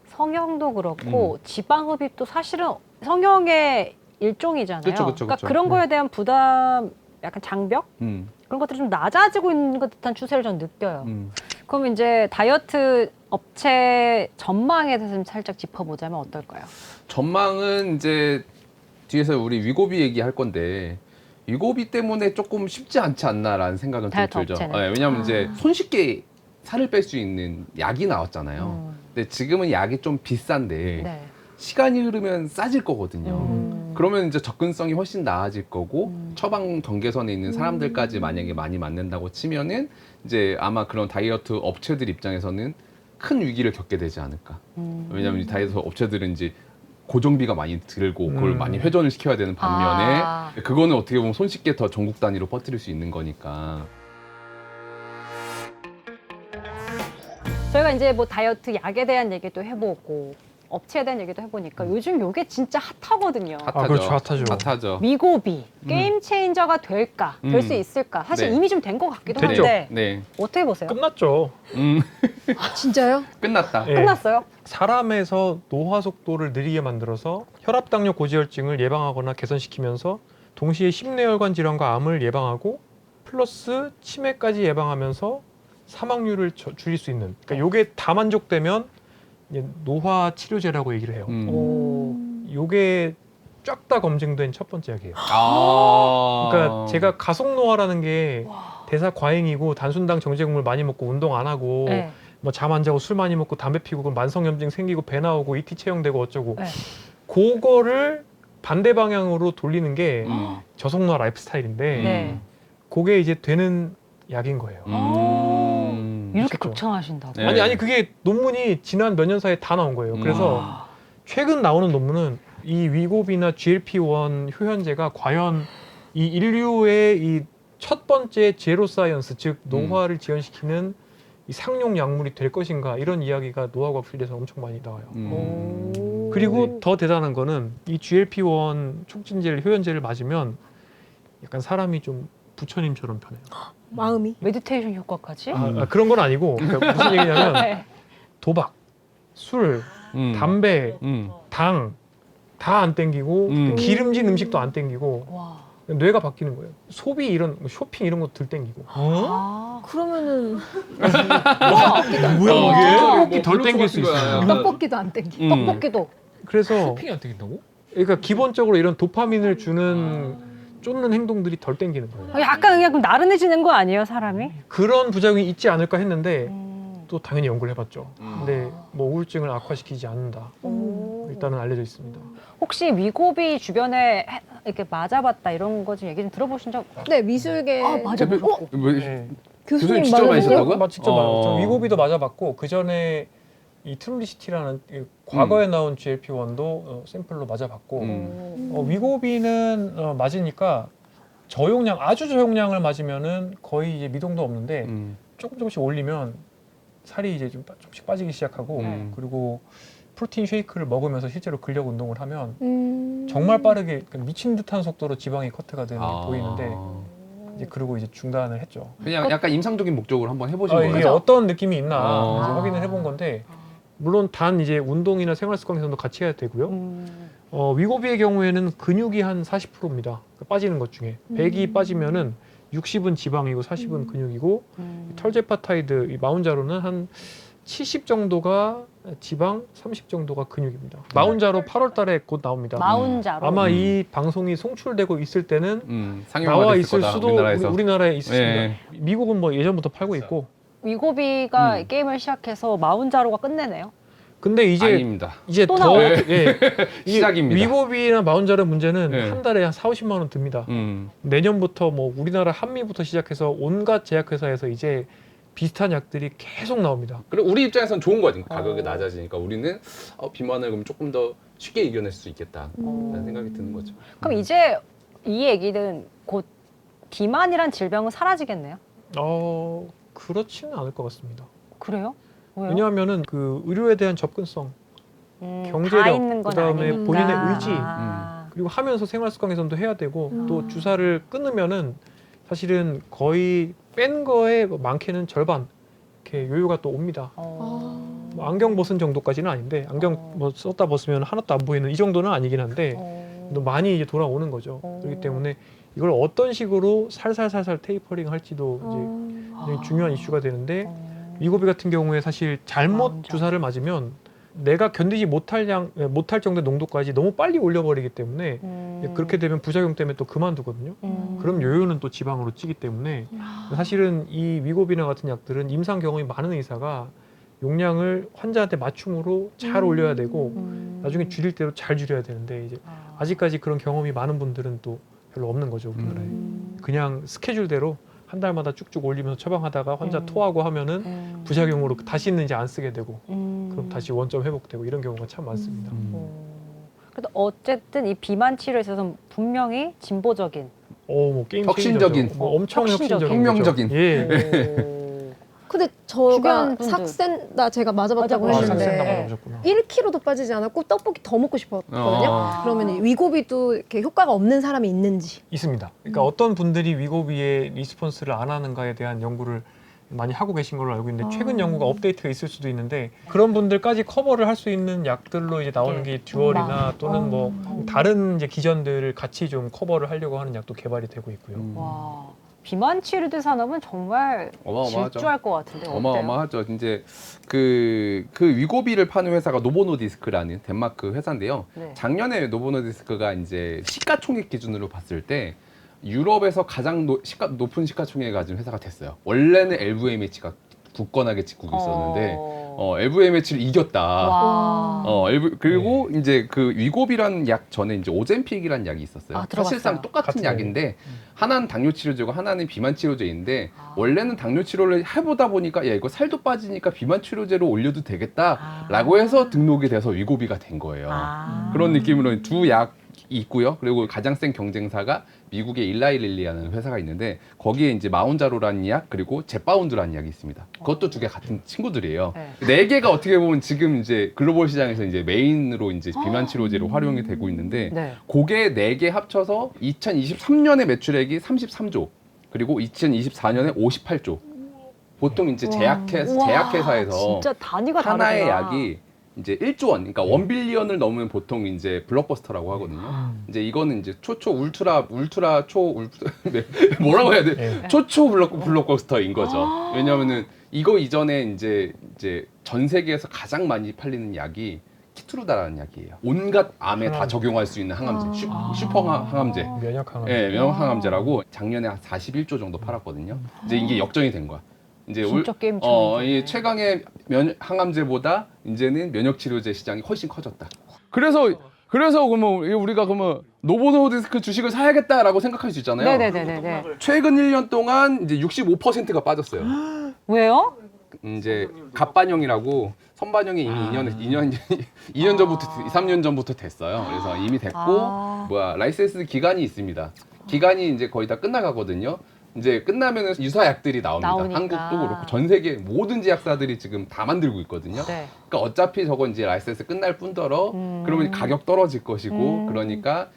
성형도 그렇고 지방 흡입도 사실은 성형의 일종이잖아요. 그쵸. 그러니까 그런 거에 대한 부담, 약간 장벽 그런 것들이 좀 낮아지고 있는 것 듯한 추세를 전 느껴요. 그럼 이제 다이어트 업체 전망에 대해서 좀 살짝 짚어보자면 어떨까요? 전망은 이제 뒤에서 우리 위고비 얘기할 건데 위고비 때문에 조금 쉽지 않지 않나라는 생각은 좀 다이어트 들죠. 업체는. 왜냐하면 이제 손쉽게 살을 뺄 수 있는 약이 나왔잖아요. 근데 지금은 약이 좀 비싼데 네. 시간이 흐르면 싸질 거거든요. 그러면 이제 접근성이 훨씬 나아질 거고 처방 경계선에 있는 사람들까지 만약에 많이 맞는다고 치면은 이제 아마 그런 다이어트 업체들 입장에서는 큰 위기를 겪게 되지 않을까. 왜냐하면 이 다이어트 업체들은 이제 고정비가 많이 들고 그걸 많이 회전을 시켜야 되는 반면에 그거는 어떻게 보면 손쉽게 더 전국 단위로 퍼뜨릴 수 있는 거니까. 저희가 이제 뭐 다이어트 약에 대한 얘기도 해보고 업체에 대한 얘기도 해보니까 요즘 요게 진짜 핫하거든요. 핫하죠. 그렇죠. 핫하죠. 핫하죠. 위고비 게임 체인저가 될까? 될 수 있을까? 사실 네. 이미 좀 된 것 같기도 됐죠. 한데 네. 어떻게 보세요? 끝났죠. 아, 진짜요? 끝났다. 예. 끝났어요? 사람에서 노화 속도를 느리게 만들어서 혈압, 당뇨, 고지혈증을 예방하거나 개선시키면서 동시에 심뇌혈관 질환과 암을 예방하고 플러스 치매까지 예방하면서 사망률을 줄일 수 있는. 그러니까 요게 다 만족되면 이제 노화 치료제라고 얘기를 해요. 오. 요게 쫙 다 검증된 첫 번째 약이에요. 아. 그러니까 제가 가속 노화라는 게 대사 과잉이고 단순당 정제국물 많이 먹고 운동 안 하고 네. 뭐 잠 안 자고 술 많이 먹고 담배 피고 그럼 만성염증 생기고 배 나오고 이티 체형되고 어쩌고 네. 그거를 반대 방향으로 돌리는 게 음. 저속노화 라이프 스타일인데 네. 그게 이제 되는 약인 거예요. 이렇게 그렇죠. 극찬하신다고. 네. 아니 그게 논문이 지난 몇 년 사이에 다 나온 거예요. 그래서 최근 나오는 논문은 이 위고비나 GLP-1 효현제가 과연 이 인류의 이 첫 번째 제로 사이언스 즉 노화를 지연시키는 이 상용 약물이 될 것인가 이런 이야기가 노화과 관련해서 엄청 많이 나와요. 그리고 더 대단한 거는 이 GLP-1 촉진제를 효연제를 맞으면 약간 사람이 좀 부처님처럼 변해요. 마음이. 메디테이션 효과까지? 그런 건 아니고 그러니까 무슨 얘기냐면 네. 도박, 술, 담배, 당 다 안 땡기고 기름진 음식도 안 땡기고 와. 뇌가 바뀌는 거예요. 소비 이런 뭐 쇼핑 이런 거 들 땡기고. 아. 그러면은 뭐야 이게? 덜 땡길 수 있어요. 떡볶이도 안 땡기. 떡볶이도. 그래서 쇼핑이 안 되겠다고? 그러니까 기본적으로 이런 도파민을 주는 쫓는 행동들이 덜 땡기는 거예요. 약간 그냥 나른해지는 거 아니에요, 사람이? 그런 부작용이 있지 않을까 했는데 또 당연히 연구를 해봤죠. 근데 뭐 우울증을 악화시키지 않는다. 일단은 알려져 있습니다. 혹시 위고비 주변에 이렇게 맞아봤다 이런 거 좀 얘기 좀 들어보신 적? 네, 미술계 맞아. 네. 교수님 직접 맞으셨어요? 맞으셨다고요? 직접 저 위고비도 맞아봤고 그 전에 이 트룰리시티라는 과거에 나온 GLP-1도 샘플로 맞아봤고 위고비는 맞으니까 저용량 아주 저용량을 맞으면은 거의 이제 미동도 없는데 조금씩 올리면 살이 이제 좀 조금씩 빠지기 시작하고 그리고 프로틴 쉐이크를 먹으면서 실제로 근력 운동을 하면 정말 빠르게 미친 듯한 속도로 지방이 커트가 되는 게 보이는데 이제 그리고 이제 중단을 했죠. 그냥 약간 임상적인 목적으로 한번 해보신 이게 거예요? 어떤 느낌이 있나 아. 이제 확인을 해본 건데 물론 단 이제 운동이나 생활 습관 개선도 같이 해야 되고요. 위고비의 경우에는 근육이 한 40%입니다. 빠지는 것 중에 100이 빠지면은 60은 지방이고 40은 근육이고 털제파타이드 이 마운자로는 한 70 정도가 지방, 30 정도가 근육입니다. 마운자로 8월 달에 곧 나옵니다. 마운자로. 아마 이 방송이 송출되고 있을 때는 상용화됐을 나와 있을 거다, 수도 우리나라에서. 우리나라에 있습니다. 예. 미국은 뭐 예전부터 팔고 있고. 위고비가 게임을 시작해서 마운자로가 끝내네요. 근데 이제 아닙니다. 또 더 나와요? 예, 이 시작입니다. 위고비나 마운자로 문제는 네. 한 달에 한 4, 50만 원 듭니다. 내년부터 뭐 우리나라 한미부터 시작해서 온갖 제약회사에서 이제 비슷한 약들이 계속 나옵니다. 그리고 우리 입장에서는 좋은 거니까 가격이 낮아지니까 우리는 비만을 그럼 조금 더 쉽게 이겨낼 수 있겠다 라는 생각이 드는 거죠. 그럼 이제 이 얘기는 곧 비만이란 질병은 사라지겠네요. 그렇지는 않을 것 같습니다. 그래요? 왜요? 왜냐하면은 그 의료에 대한 접근성, 다 경제력, 있는 건 그다음에 아니니까. 본인의 의지, 아. 그리고 하면서 생활 습관 개선도 해야 되고 또 주사를 끊으면은 사실은 거의 뺀 거에 많게는 절반 이렇게 요요가 또 옵니다. 뭐 안경 벗은 정도까지는 아닌데 안경 뭐 썼다 벗으면 하나도 안 보이는 이 정도는 아니긴 한데 또 많이 이제 돌아오는 거죠. 그렇기 때문에 이걸 어떤 식으로 살살살살 테이퍼링 할지도 이제 굉장히 중요한 이슈가 되는데 위고비 같은 경우에 사실 잘못 마운자. 주사를 맞으면 내가 견디지 못할 정도의 농도까지 너무 빨리 올려버리기 때문에 그렇게 되면 부작용 때문에 또 그만두거든요. 그럼 요요는 또 지방으로 찌기 때문에 사실은 이 위고비나 같은 약들은 임상 경험이 많은 의사가 용량을 환자한테 맞춤으로 잘 올려야 되고 나중에 줄일 대로 잘 줄여야 되는데 이제 아직까지 그런 경험이 많은 분들은 또 별로 없는 거죠, 우리나라에. 그냥 스케줄대로 한 달마다 쭉쭉 올리면서 처방하다가 환자 토하고 하면은 부작용으로 다시 있는 이제 안 쓰게 되고 그럼 다시 원점 회복되고 이런 경우가 참 많습니다. 그래도 어쨌든 이 비만 치료에 있어서는 분명히 진보적인. 뭐 게임 혁신적인. 체인저죠. 뭐 엄청 혁신적인. 혁신적인 혁명적인. 거죠. 예. 근데 저가 주변 분들. 삭센다 제가 맞아봤다고 맞아, 삭센다 했는데 맞아보셨구나. 1kg도 빠지지 않았고 떡볶이 더 먹고 싶었거든요. 어. 그러면 위고비도 이렇게 효과가 없는 사람이 있는지. 있습니다. 그러니까 어떤 분들이 위고비에 리스폰스를 안 하는가에 대한 연구를 많이 하고 계신 걸로 알고 있는데 최근 연구가 업데이트가 있을 수도 있는데 그런 분들까지 커버를 할 수 있는 약들로 이제 나오는 게 듀얼이나 또는 뭐 다른 이제 기전들을 같이 좀 커버를 하려고 하는 약도 개발이 되고 있고요. 와, 비만 치료대 산업은 정말 어마어마하죠. 질주할 것 같은데 어때요? 어마어마하죠. 이제 그 위고비를 파는 회사가 노보노디스크라는 덴마크 회사인데요. 네. 작년에 노보노디스크가 이제 시가총액 기준으로 봤을 때 유럽에서 가장 높은 시가총액을 가진 회사가 됐어요. 원래는 LVMH가 굳건하게 지키고 있었는데 LVMH를 이겼다. 와. 그리고 이제 그 위고비라는 약 전에 이제 오젬픽이라는 약이 있었어요. 아, 들어봤어요. 사실상 똑같은 같은 약인데 하나는 당뇨 치료제고 하나는 비만 치료제인데 원래는 당뇨 치료를 해보다 보니까 야 이거 살도 빠지니까 비만 치료제로 올려도 되겠다라고 해서 등록이 돼서 위고비가 된 거예요. 그런 느낌으로 두 약이 있고요. 그리고 가장 센 경쟁사가 미국의 일라이릴리라는 회사가 있는데 거기에 이제 마운자로라는 약 그리고 제파운드라는 약이 있습니다. 그것도 두 개 같은 친구들이에요. 네 개가 어떻게 보면 지금 이제 글로벌 시장에서 이제 메인으로 이제 비만 치료제로 활용이 되고 있는데 네. 그게 네 개 합쳐서 2023년에 매출액이 33조 그리고 2024년에 58조. 보통 이제 제약회사에서 진짜 단위가 하나의 다르구나. 약이 이제 1조 원, 그러니까 1빌리언을 넘으면 보통 이제 블록버스터라고 하거든요. 이제 이거는 이제 뭐라고 해야 돼? 네. 초초 블록버스터인 거죠. 왜냐면은 이거 이전에 이제 전 세계에서 가장 많이 팔리는 약이 키트루다라는 약이에요. 온갖 암에 다 적용할 수 있는 항암제, 슈퍼 항암제. 면역 항암. 예, 면역 항암제라고 작년에 한 41조 정도 팔았거든요. 이제 이게 역전이 된 거야. 이제 진짜 게임 차이네. 이 최강의 항암제보다 이제는 면역 치료제 시장이 훨씬 커졌다. 그래서 그러면 우리가 노보노디스크 주식을 사야겠다라고 생각할 수 있잖아요. 네네네네. 최근 1년 동안 이제 65%가 빠졌어요. 왜요? 이제 갑반영이라고 선반영이 이미 2년 전부터 3년 전부터 됐어요. 그래서 이미 됐고 라이센스 기간이 있습니다. 기간이 이제 거의 다 끝나가거든요. 이제 끝나면 유사약들이 나옵니다. 한국도 그렇고 전 세계 모든 제약사들이 지금 다 만들고 있거든요. 네. 그러니까 어차피 저건 이제 라이센스 끝날 뿐더러 그러면 가격 떨어질 것이고 그러니까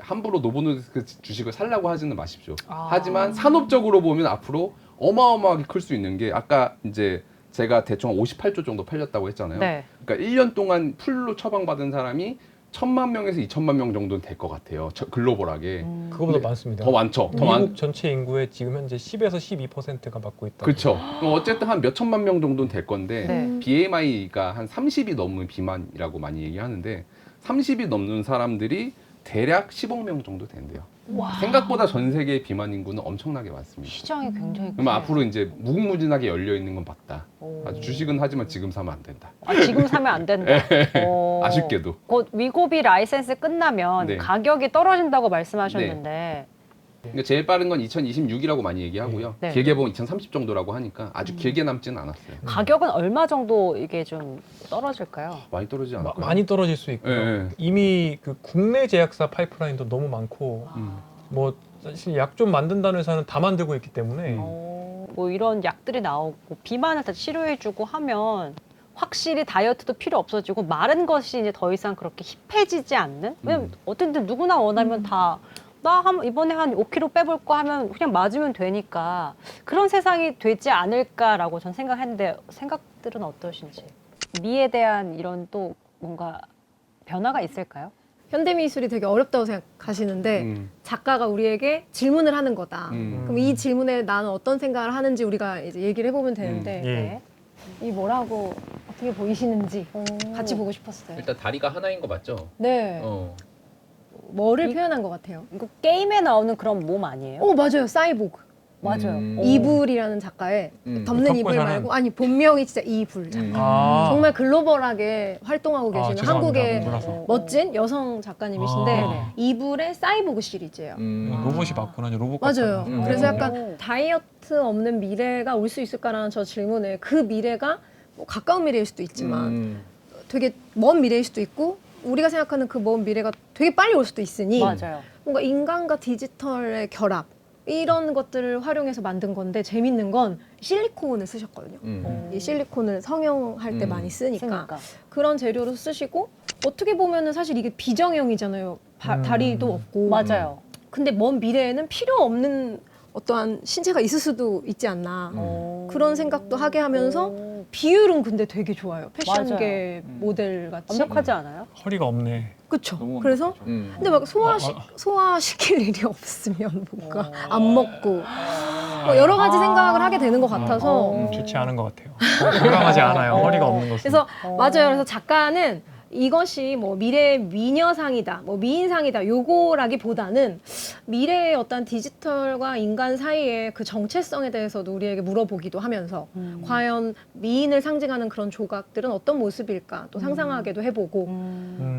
함부로 노보노디스크 주식을 살라고 하지는 마십시오. 하지만 산업적으로 보면 앞으로 어마어마하게 클 수 있는 게 아까 이제 제가 대충 58조 정도 팔렸다고 했잖아요. 네. 그러니까 1년 동안 풀로 처방받은 사람이 1,000만 명에서 2,000만 명 정도는 될 것 같아요. 글로벌하게. 그거보다 많습니다. 더 많죠. 미국 전체 인구의 지금 현재 10에서 12%가 받고 있다. 그렇죠. 어쨌든 한 몇 천만 명 정도는 될 건데 네. BMI가 한 30이 넘는 비만이라고 많이 얘기하는데 30이 넘는 사람들이 대략 10억 명 정도 된대요. 생각보다 전 세계 비만 인구는 엄청나게 많습니다. 시장이 굉장히 그러면 크네요. 앞으로 이제 무궁무진하게 열려 있는 건 맞다. 주식은 하지만 지금 사면 안 된다. 지금 사면 안 된다. 아쉽게도. 곧 위고비 라이센스 끝나면 네. 가격이 떨어진다고 말씀하셨는데 그러니까 제일 빠른 건 2026이라고 많이 얘기하고요. 네. 길게 보면 2030 정도라고 하니까 아주 길게 남지는 않았어요. 가격은 얼마 정도 이게 좀 떨어질까요? 많이 떨어지지 않을까요? 많이 떨어질 수 있고요. 예. 이미 그 국내 제약사 파이프라인도 너무 많고 뭐 사실 약 좀 만든다는 회사는 다 만들고 있기 때문에 뭐 이런 약들이 나오고 비만을 다 치료해주고 하면 확실히 다이어트도 필요 없어지고 마른 것이 이제 더 이상 그렇게 힙해지지 않는? 왜냐면 어쨌든 누구나 원하면 이번에 한 5kg 빼볼 거 하면 그냥 맞으면 되니까 그런 세상이 되지 않을까라고 전 생각했는데 생각들은 어떠신지? 미에 대한 이런 또 뭔가 변화가 있을까요? 현대미술이 되게 어렵다고 생각하시는데 작가가 우리에게 질문을 하는 거다. 그럼 이 질문에 나는 어떤 생각을 하는지 우리가 이제 얘기를 해보면 되는데 네. 이 뭐라고 어떻게 보이시는지 같이 보고 싶었어요. 일단 다리가 하나인 거 맞죠? 네. 뭐를 표현한 것 같아요? 이거 게임에 나오는 그런 몸 아니에요? 맞아요. 사이보그. 맞아요. 이불이라는 작가의 덮는 덮고 이불 자는- 말고 아니 본명이 진짜 이불 작가. 아. 정말 글로벌하게 활동하고 계시는 죄송합니다. 한국의 몰라서. 멋진 여성 작가님이신데 아. 이불의 사이보그 시리즈예요. 로봇이 맞구나. 로봇 맞아요. 같잖아. 그래서 오. 약간 다이어트 없는 미래가 올 수 있을까라는 저 질문에 그 미래가 뭐 가까운 미래일 수도 있지만 되게 먼 미래일 수도 있고 우리가 생각하는 그 먼 미래가 되게 빨리 올 수도 있으니 맞아요. 뭔가 인간과 디지털의 결합 이런 것들을 활용해서 만든 건데 재밌는 건 실리콘을 쓰셨거든요. 이 실리콘을 성형할 때 많이 쓰니까 그러니까. 그런 재료로 쓰시고 어떻게 보면은 사실 이게 비정형이잖아요. 다리도 없고. 맞아요. 근데 먼 미래에는 필요 없는 어떠한 신체가 있을 수도 있지 않나. 그런 생각도 하게 하면서 비율은 근데 되게 좋아요. 패션계 모델 같이. 완벽하지 않아요? 허리가 없네. 그쵸. 너무 그래서 완벽하죠. 근데 막 소화시킬 일이 없으면 뭔가 안 먹고 뭐 여러 가지 생각을 하게 되는 것 같아서 좋지 않은 것 같아요. 건강하지 않아요. 허리가 없는 것은. 그래서 맞아요. 그래서 작가는 이것이 뭐 미래 미녀상이다, 뭐 미인상이다 요거라기보다는 미래의 어떤 디지털과 인간 사이의 그 정체성에 대해서도 우리에게 물어보기도 하면서 과연 미인을 상징하는 그런 조각들은 어떤 모습일까 또 상상하게도 해보고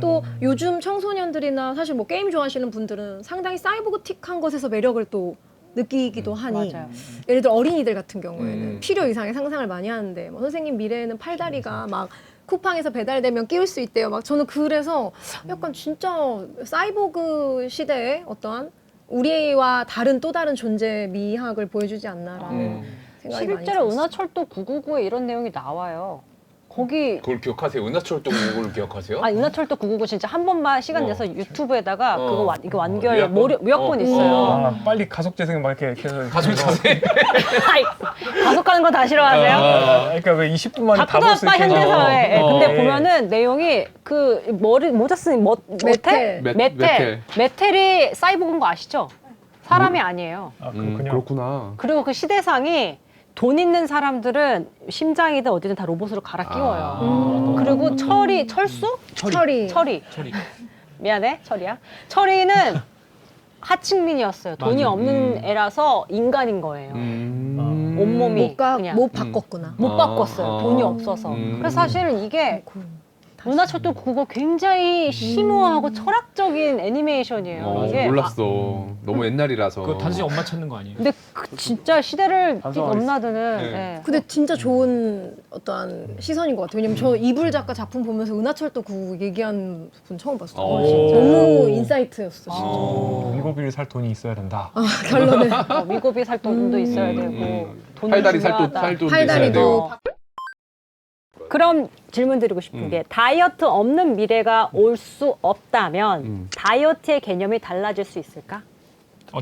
또 요즘 청소년들이나 사실 뭐 게임 좋아하시는 분들은 상당히 사이보그틱한 것에서 매력을 또 느끼기도 하니 맞아요. 예를 들어 어린이들 같은 경우에는 필요 이상의 상상을 많이 하는데 뭐 선생님 미래에는 팔다리가 막 쿠팡에서 배달되면 끼울 수 있대요. 막 저는 그래서 약간 진짜 사이보그 시대에 어떠한 우리와 다른 또 다른 존재 미학을 보여주지 않나라는 생각이 많이 실제로 들었어요. 은하철도 999에 이런 내용이 나와요. 거기 그걸 기억하세요? 은하철도 그걸 기억하세요? 아니 은하철도 999 진짜 한 번만 시간 내서 유튜브에다가 어. 그거 이거 완결 요약본? 요약본 어. 있어요. 아, 빨리 가속 재생 막 이렇게 해서 가족 자세. 아이, 가속 가는 건 다 싫어하세요? 그러니까 왜 20분 만에 다 바쁘다 볼 수 아빠 있게 현대사회. 어. 근데 예. 보면은 내용이 그 머리 모자 쓴 메텔. 메텔이 사이보그인 거 아시죠? 사람이 아니에요. 아, 그렇군요. 그렇구나. 그리고 그 시대상이 돈 있는 사람들은 심장이든 어디든 다 로봇으로 갈아 끼워요. 그리고 철수? 철이. 미안해, 철이야. 철이는 하층민이었어요. 돈이 맞아. 없는 애라서 인간인 거예요. 온몸이 그냥 못 바꿨구나. 못 바꿨어요. 돈이 없어서. 그래서 사실은 이게 은하철도 그거 굉장히 심오하고 철학적인 애니메이션이에요. 이게 몰랐어. 너무 옛날이라서. 그 단순히 엄마 찾는 거 아니에요? 근데 그 진짜 시대를 반성하겠습니다. 넘나드는. 네. 예. 근데 진짜 좋은 어떠한 시선인 것 같아요. 왜냐면 저 이불 작가 작품 보면서 은하철도 9 얘기한 분 처음 봤어요. 오. 진짜. 너무 인사이트였어. 진짜. 미고비를 살 돈이 있어야 된다. 결론은 미고비 살 돈도 있어야 되고 돈이 팔다리 중요하다. 살도 팔다리도 있어야 돼요. 그럼 질문 드리고 싶은 게 다이어트 없는 미래가 올 수 없다면 다이어트의 개념이 달라질 수 있을까?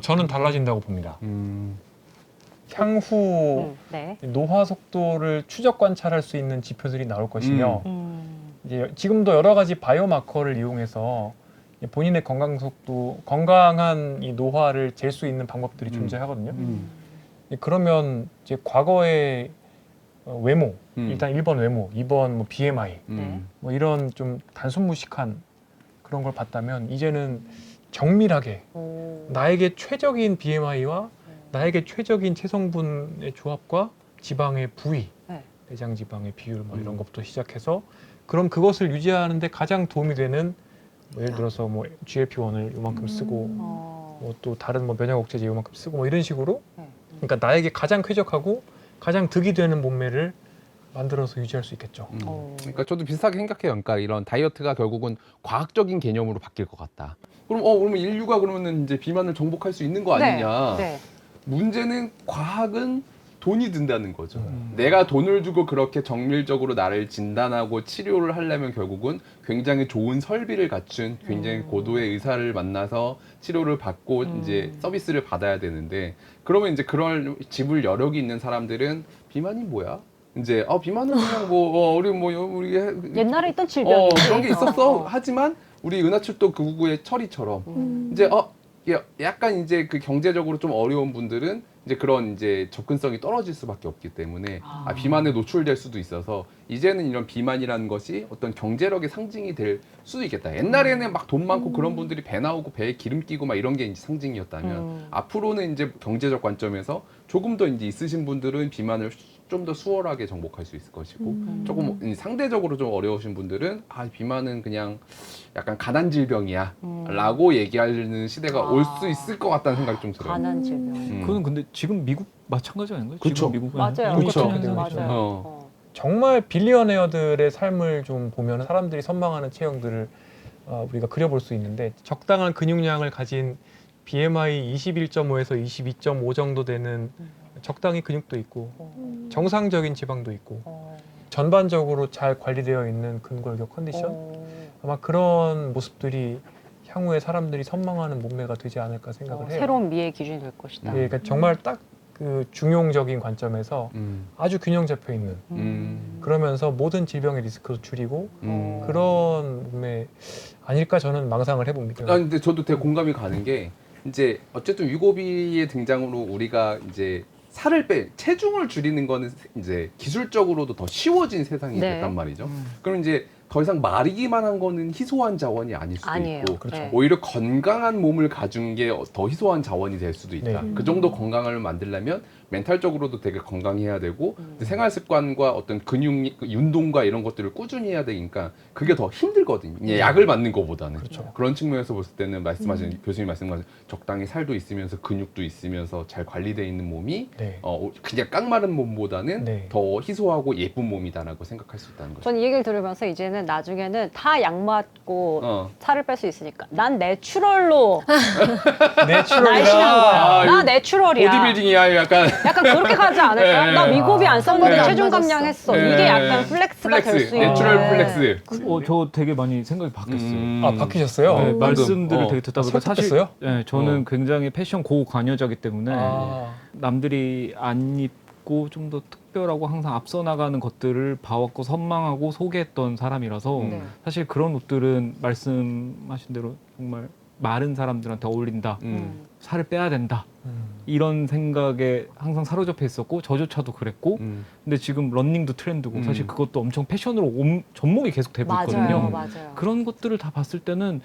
저는 달라진다고 봅니다. 향후 네. 노화 속도를 추적 관찰할 수 있는 지표들이 나올 것이며 음. 이제 지금도 여러 가지 바이오마커를 이용해서 본인의 건강 속도, 건강한 이 노화를 잴 수 있는 방법들이 존재하거든요. 그러면 이제 과거의 외모, 일단 1번 외모, 2번 뭐 BMI, 네. 뭐 이런 좀 단순무식한 그런 걸 봤다면 이제는 정밀하게 나에게 최적인 BMI와 나에게 최적인 체성분의 조합과 지방의 부위, 네. 내장 지방의 비율 뭐 이런 것부터 시작해서 그럼 그것을 유지하는데 가장 도움이 되는 뭐 예를 들어서 뭐 GLP-1을 요만큼 쓰고 뭐 또 다른 뭐 면역 억제제 요만큼 쓰고 뭐 이런 식으로 그러니까 나에게 가장 쾌적하고 가장 득이 되는 몸매를 만들어서 유지할 수 있겠죠. 그러니까 저도 비슷하게 생각해요. 그러니까 이런 다이어트가 결국은 과학적인 개념으로 바뀔 것 같다. 그러면 인류가 그러면은 이제 비만을 정복할 수 있는 거 아니냐? 네. 문제는 과학은 돈이 든다는 거죠. 내가 돈을 주고 그렇게 정밀적으로 나를 진단하고 치료를 하려면 결국은 굉장히 좋은 설비를 갖춘 굉장히 고도의 의사를 만나서 치료를 받고 이제 서비스를 받아야 되는데 그러면 이제 그럴 지불 여력이 있는 사람들은 비만이 뭐야? 이제 비만은 그냥 뭐 우리 옛날에 있던 질병. 그런 게 있었어. 하지만 우리 은하철도 999의 철이처럼 이제 약간 이제 그 경제적으로 좀 어려운 분들은 이제 그런 이제 접근성이 떨어질 수밖에 없기 때문에 비만에 노출될 수도 있어서 이제는 이런 비만이라는 것이 어떤 경제력의 상징이 될 수도 있겠다. 옛날에는 막 돈 많고 그런 분들이 배 나오고 배에 기름 끼고 막 이런 게 이제 상징이었다면 앞으로는 이제 경제적 관점에서 조금 더 이제 있으신 분들은 비만을 좀 더 수월하게 정복할 수 있을 것이고 조금 상대적으로 좀 어려우신 분들은 비만은 그냥 약간 가난 질병이야 라고 얘기하는 시대가 올 수 있을 것 같다는 생각이 좀 들어요. 가난 질병. 그거는 근데 지금 미국 마찬가지 아닌가요? 그쵸. 지금 미국은 맞아요. 이미 그쵸. 똑같은 현상이죠. 맞아요. 어. 정말 빌리어네어들의 삶을 좀 보면 사람들이 선망하는 체형들을 우리가 그려볼 수 있는데 적당한 근육량을 가진 BMI 21.5에서 22.5 정도 되는 적당히 근육도 있고 정상적인 지방도 있고 전반적으로 잘 관리되어 있는 근골격 컨디션 아마 그런 모습들이 향후에 사람들이 선망하는 몸매가 되지 않을까 생각을 해요. 새로운 미의 기준이 될 것이다. 예, 그러니까 정말 딱 그 중용적인 관점에서 아주 균형 잡혀 있는 그러면서 모든 질병의 리스크도 줄이고 그런 몸매 아닐까 저는 망상을 해봅니다. 근데 저도 되게 공감이 가는 게 이제 어쨌든 위고비의 등장으로 우리가 이제 살을 체중을 줄이는 거는 이제 기술적으로도 더 쉬워진 세상이 네. 됐단 말이죠. 그럼 이제 더 이상 마르기만 한 거는 희소한 자원이 아닐 수도 아니에요. 있고 그렇죠. 네. 오히려 건강한 몸을 가진 게 더 희소한 자원이 될 수도 있다. 네. 그 정도 건강을 만들려면 멘탈적으로도 되게 건강해야 되고 생활 습관과 어떤 운동과 이런 것들을 꾸준히 해야 되니까 그게 더 힘들거든요. 약을 맞는 것보다는. 그렇죠. 그런 측면에서 봤을 때는 말씀하신 교수님 말씀하신 적당히 살도 있으면서 근육도 있으면서 잘 관리되어 있는 몸이 네. 그냥 깡마른 몸보다는 네. 더 희소하고 예쁜 몸이다라고 생각할 수 있다는 거죠. 전 이 얘기를 들으면서 이제는 나중에는 다 약 맞고 살을 뺄 수 있으니까 난 내추럴로 날씬한 거야. 나 내추럴이야. 보디빌딩이야 약간. 약간 그렇게 가지 않을까? 네. 나 위고비 안 썼는데 네. 체중 안 맞았어. 감량했어. 네. 이게 약간 플렉스가 될 수 있는. 내추럴 플렉스. 저 되게 많이 생각이 바뀌었어요. 아 바뀌셨어요? 네, 말씀들을 되게 듣다 보니까 설득됐어요? 사실 네, 저는 굉장히 패션 고관여자기 때문에 남들이 안 입고 좀 더 특별하고 항상 앞서 나가는 것들을 봐왔고 선망하고 소개했던 사람이라서 네. 사실 그런 옷들은 말씀하신 대로 정말 마른 사람들한테 어울린다. 살을 빼야 된다. 이런 생각에 항상 사로잡혀 있었고 저조차도 그랬고 근데 지금 러닝도 트렌드고 사실 그것도 엄청 패션으로 접목이 계속 되고 있거든요. 맞아요. 그런 것들을 다 봤을 때는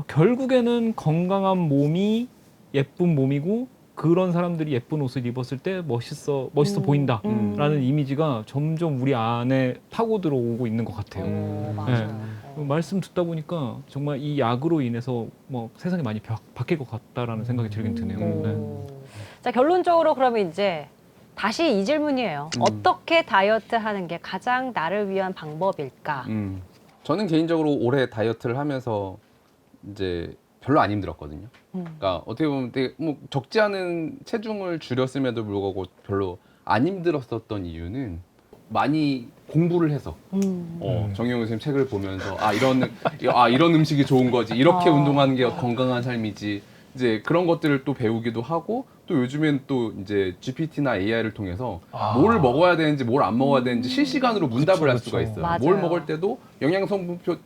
결국에는 건강한 몸이 예쁜 몸이고 그런 사람들이 예쁜 옷을 입었을 때 멋있어 보인다라는 이미지가 점점 우리 안에 파고 들어오고 있는 것 같아요. 맞아요. 말씀 듣다 보니까 정말 이 약으로 인해서 뭐 세상이 많이 바뀔 것 같다라는 생각이 들긴 드네요. 네. 자, 결론적으로 그러면 이제 다시 이 질문이에요. 어떻게 다이어트 하는 게 가장 나를 위한 방법일까? 저는 개인적으로 올해 다이어트를 하면서 이제 별로 안 힘들었거든요. 그러니까 어떻게 보면 되게 뭐 적지 않은 체중을 줄였음에도 불구하고 별로 안 힘들었었던 이유는 많이 공부를 해서 정영훈 선생님 책을 보면서 이런 음식이 좋은 거지 이렇게 운동하는 게 건강한 삶이지 이제 그런 것들을 또 배우기도 하고 또 요즘엔 또 이제 GPT나 AI를 통해서 뭘 먹어야 되는지 뭘 안 먹어야 되는지 실시간으로 문답을 할 수가 있어요. 맞아요. 뭘 먹을 때도 영양성분표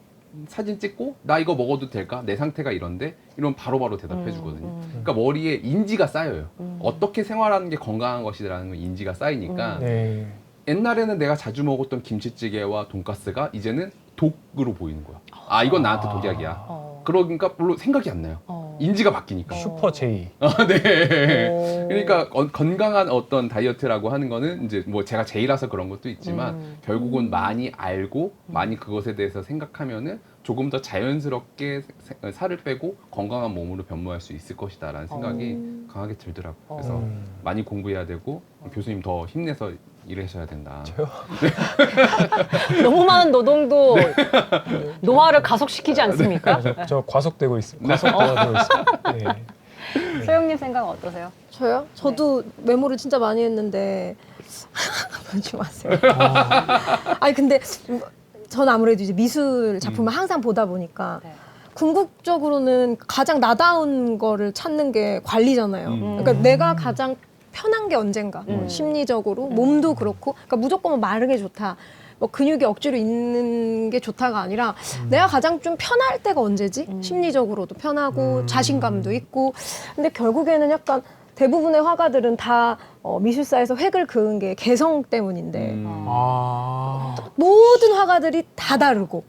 사진 찍고 나 이거 먹어도 될까? 내 상태가 이런데 이런 바로바로 대답해 주거든요. 그러니까 머리에 인지가 쌓여요. 어떻게 생활하는 게 건강한 것이라는 건 인지가 쌓이니까 네. 옛날에는 내가 자주 먹었던 김치찌개와 돈가스가 이제는 독으로 보이는 거야. 이건 나한테 독약이야. 그러니까 별로 생각이 안 나요. 인지가 바뀌니까. 슈퍼 제이. 네. 그러니까 건강한 어떤 다이어트라고 하는 거는 이제 뭐 제가 제이라서 그런 것도 있지만 결국은 많이 알고 많이 그것에 대해서 생각하면은 조금 더 자연스럽게 살을 빼고 건강한 몸으로 변모할 수 있을 것이다라는 생각이 강하게 들더라고요. 그래서 많이 공부해야 되고 교수님 더 힘내서 일하셔야 된다. 저요? 너무 많은 노동도 노화를 가속시키지 않습니까? 저 과속되고 있습니다. 과속되고 있습니다. 네. 소영님 생각은 어떠세요? 저요? 저도 메모를 진짜 많이 했는데 그러지 마세요. 아니 근데 전 아무래도 이제 미술 작품을 항상 보다 보니까 네. 궁극적으로는 가장 나다운 거를 찾는 게 관리잖아요. 그러니까 내가 가장 편한 게 언젠가 심리적으로 몸도 그렇고 그러니까 무조건 마르게 좋다. 뭐 근육이 억지로 있는 게 좋다가 아니라 내가 가장 좀 편할 때가 언제지? 심리적으로도 편하고 자신감도 있고 근데 결국에는 약간 대부분의 화가들은 다 미술사에서 획을 그은 게 개성 때문인데 모든 화가들이 다 다르고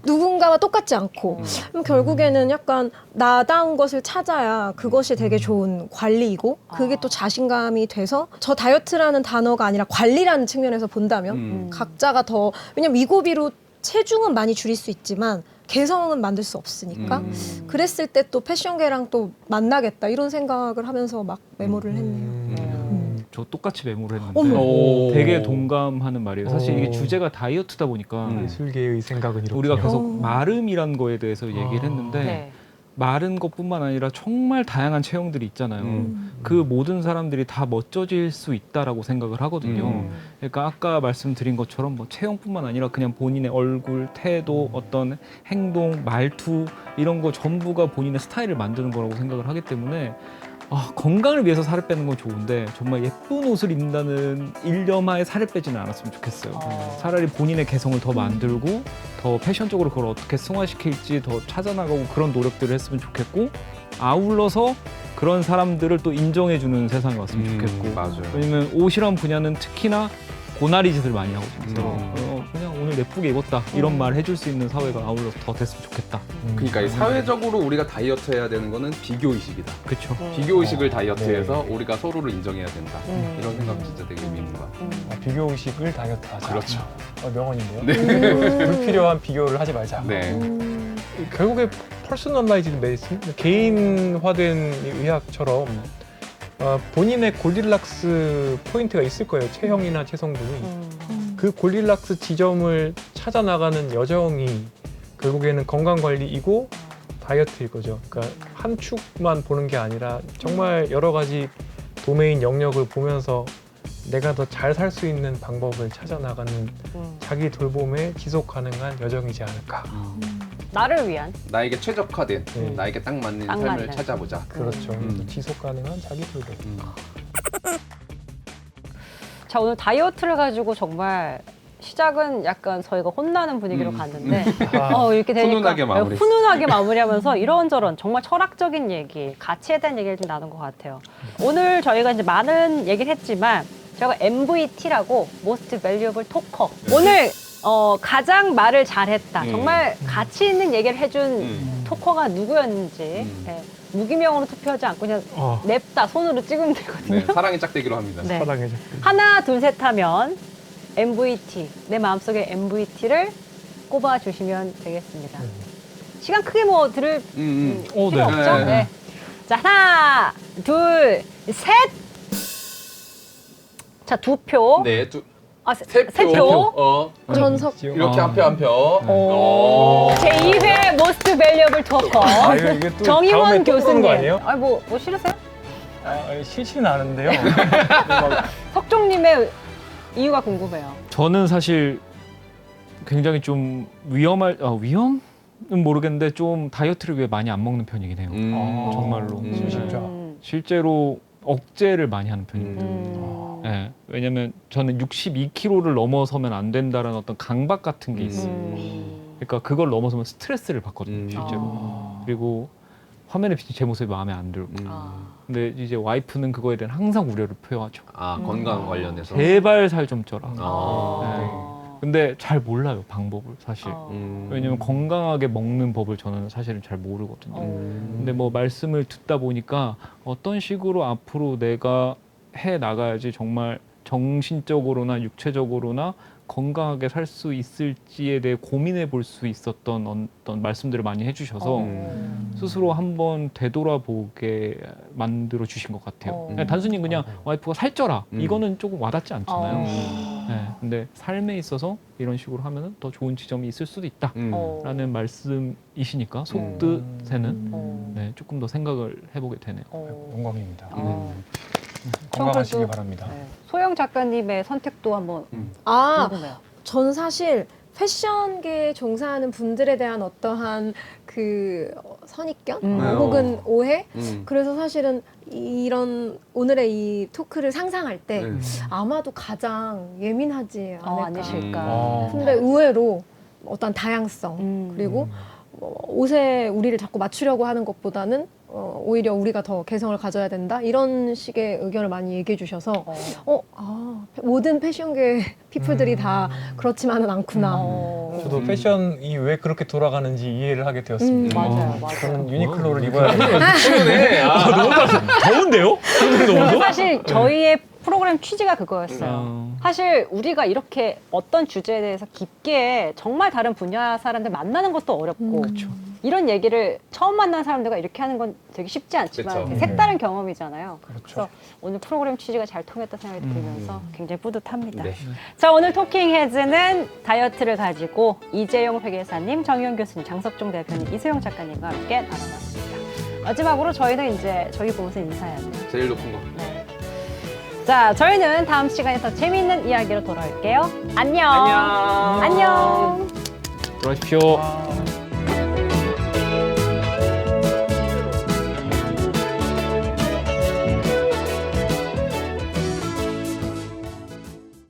누군가와 똑같지 않고 그럼 결국에는 약간 나다운 것을 찾아야 그것이 되게 좋은 관리이고 그게 또 자신감이 돼서 저 다이어트라는 단어가 아니라 관리라는 측면에서 본다면 각자가 더 왜냐면 위고비로 체중은 많이 줄일 수 있지만 개성은 만들 수 없으니까 그랬을 때 또 패션계랑 또 만나겠다 이런 생각을 하면서 막 메모를 했네요. 저 똑같이 메모를 어머. 했는데 되게 동감하는 말이에요. 사실 이게 오. 주제가 다이어트다 보니까 예술계의 생각은 이렇군요. 우리가 계속 어. 마름이라는 거에 대해서 얘기를 했는데 네. 마른 것뿐만 아니라 정말 다양한 체형들이 있잖아요. 그 모든 사람들이 다 멋져질 수 있다라고 생각을 하거든요. 그러니까 아까 말씀드린 것처럼 뭐 체형뿐만 아니라 그냥 본인의 얼굴, 태도, 어떤 행동, 말투 이런 거 전부가 본인의 스타일을 만드는 거라고 생각을 하기 때문에 건강을 위해서 살을 빼는 건 좋은데 정말 예쁜 옷을 입는다는 일념하에 살을 빼지는 않았으면 좋겠어요. 차라리 본인의 개성을 더 만들고 더 패션적으로 그걸 어떻게 승화시킬지 더 찾아나가고 그런 노력들을 했으면 좋겠고 아울러서 그런 사람들을 또 인정해주는 세상이 왔으면 좋겠고 맞아요. 왜냐면 옷이란 분야는 특히나 고나리 짓을 많이 하거든요. 그냥 오늘 예쁘게 입었다 이런 말 해줄 수 있는 사회가 아울러서 더 됐으면 좋겠다. 그러니까 이 사회적으로 우리가 다이어트 해야 되는 거는 비교의식이다. 그렇죠. 비교의식을 다이어트해서 우리가 서로를 인정해야 된다. 이런 생각 진짜 되게 있는 것 같아요. 비교 의식을 다이어트 하자. 그렇죠. 명언인데요. 불필요한 비교를 하지 말자. 네. 결국에 퍼스널라이즈드 메디슨, 개인화된 의학처럼 본인의 골디락스 포인트가 있을 거예요. 체형이나 체성분이. 그 골디락스 지점을 찾아 나가는 여정이 결국에는 건강 관리이고 다이어트일 거죠. 그러니까 한 축만 보는 게 아니라 정말 여러 가지 도메인 영역을 보면서 내가 더 잘 살 수 있는 방법을 찾아 나가는 자기 돌봄에 지속 가능한 여정이지 않을까. 나를 위한. 나에게 최적화된, 네. 나에게 딱 맞는 딱 삶을 맞는. 찾아보자. 그렇죠. 지속 가능한 자기 돌봄. 자, 오늘 다이어트를 가지고 정말 시작은 약간 저희가 혼나는 분위기로 갔는데 이렇게 되니까 훈훈하게 마무리. 훈훈하게 마무리하면서 이런저런 정말 철학적인 얘기, 가치에 대한 얘기를 좀 나눈 것 같아요. 오늘 저희가 이제 많은 얘기를 했지만 제가 MVT라고 Most Valuable Talker. 오늘 가장 말을 잘했다. 정말 가치 있는 얘기를 해준 토커가 누구였는지 네, 무기명으로 투표하지 않고 그냥 냅다 손으로 찍으면 되거든요. 네, 사랑의 짝대기로 합니다. 네. 사랑해줘. 하나, 둘, 셋 하면 MVT, 내 마음속에 MVT를 꼽아주시면 되겠습니다. 시간 크게 뭐 들을 필요 네. 없죠? 네. 네. 자, 하나, 둘, 셋! 자, 두 표. 네, 세 표. 전석 이렇게 한 표 한 표. 제2회 Most Valuable Talker. 이게 또 정의원 다음에 또 그러는 교수님. 거 아니에요? 아니, 뭐 싫으세요? 싫지는 않은데요. 석종님의 이유가 궁금해요. 저는 사실 굉장히 좀 위험은 모르겠는데 좀 다이어트를 위해 많이 안 먹는 편이긴 해요. 정말로. 진짜. 실제로 억제를 많이 하는 편입니다. 네, 왜냐면 저는 62kg를 넘어서면 안 된다라는 어떤 강박 같은 게 있어요. 그러니까 그걸 넘어서면 스트레스를 받거든요, 실제로. 그리고 화면에 비친 제 모습이 마음에 안 들고. 근데 이제 와이프는 그거에 대한 항상 우려를 표하죠. 건강 관련해서. 제발 살 좀 쪄라. 아. 네. 근데 잘 몰라요, 방법을 사실. 왜냐면 건강하게 먹는 법을 저는 사실은 잘 모르거든요. 근데 뭐 말씀을 듣다 보니까 어떤 식으로 앞으로 내가 해 나가야지 정말 정신적으로나 육체적으로나 건강하게 살 수 있을지에 대해 고민해 볼 수 있었던 어떤 말씀들을 많이 해주셔서 스스로 한번 되돌아보게 만들어 주신 것 같아요. 그냥 단순히 그냥 와이프가 살쪄라 이거는 조금 와닿지 않잖아요. 네, 근데 삶에 있어서 이런 식으로 하면 더 좋은 지점이 있을 수도 있다라는 말씀이시니까 속뜻에는 네, 조금 더 생각을 해보게 되네요. 영광입니다. 그래도- 건강하시기 바랍니다. 네. 소영 작가님의 선택도 한번 궁금해요. 전 사실 패션계에 종사하는 분들에 대한 어떠한 그 선입견 혹은 오해 그래서 사실은 이런 오늘의 이 토크를 상상할 때 아마도 가장 예민하지 않을까. 아니실까. 근데 의외로 어떤 다양성 그리고 옷에 우리를 자꾸 맞추려고 하는 것보다는 오히려 우리가 더 개성을 가져야 된다 이런 식의 의견을 많이 얘기해 주셔서 모든 패션계 피플들이 다 그렇지만은 않구나. 저도 패션이 왜 그렇게 돌아가는지 이해를 하게 되었습니다. 맞아요, 맞아요. 저는 유니클로를 입어야 돼요. 그러네. 더운데요? 근데 사실 저희의 프로그램 취지가 그거였어요. 아. 사실 우리가 이렇게 어떤 주제에 대해서 깊게 정말 다른 분야 사람들 만나는 것도 어렵고 이런 얘기를 처음 만난 사람들과 이렇게 하는 건 되게 쉽지 않지만 그쵸. 되게 색다른 경험이잖아요. 그렇죠. 그래서 오늘 프로그램 취지가 잘 통했다 생각이 들면서 굉장히 뿌듯합니다. 네. 자, 오늘 토킹 헤즈는 다이어트를 가지고 이재용 회계사님, 정희원 교수님, 장석종 대표님, 이소영 작가님과 함께 나눠봤습니다. 마지막으로 저희는 이제 저희 보면서 인사해야 돼요. 제일 높은 거. 네. 자, 저희는 다음 시간에 더 재미있는 이야기로 돌아올게요. 안녕. 안녕. 안녕. 들어가십시오.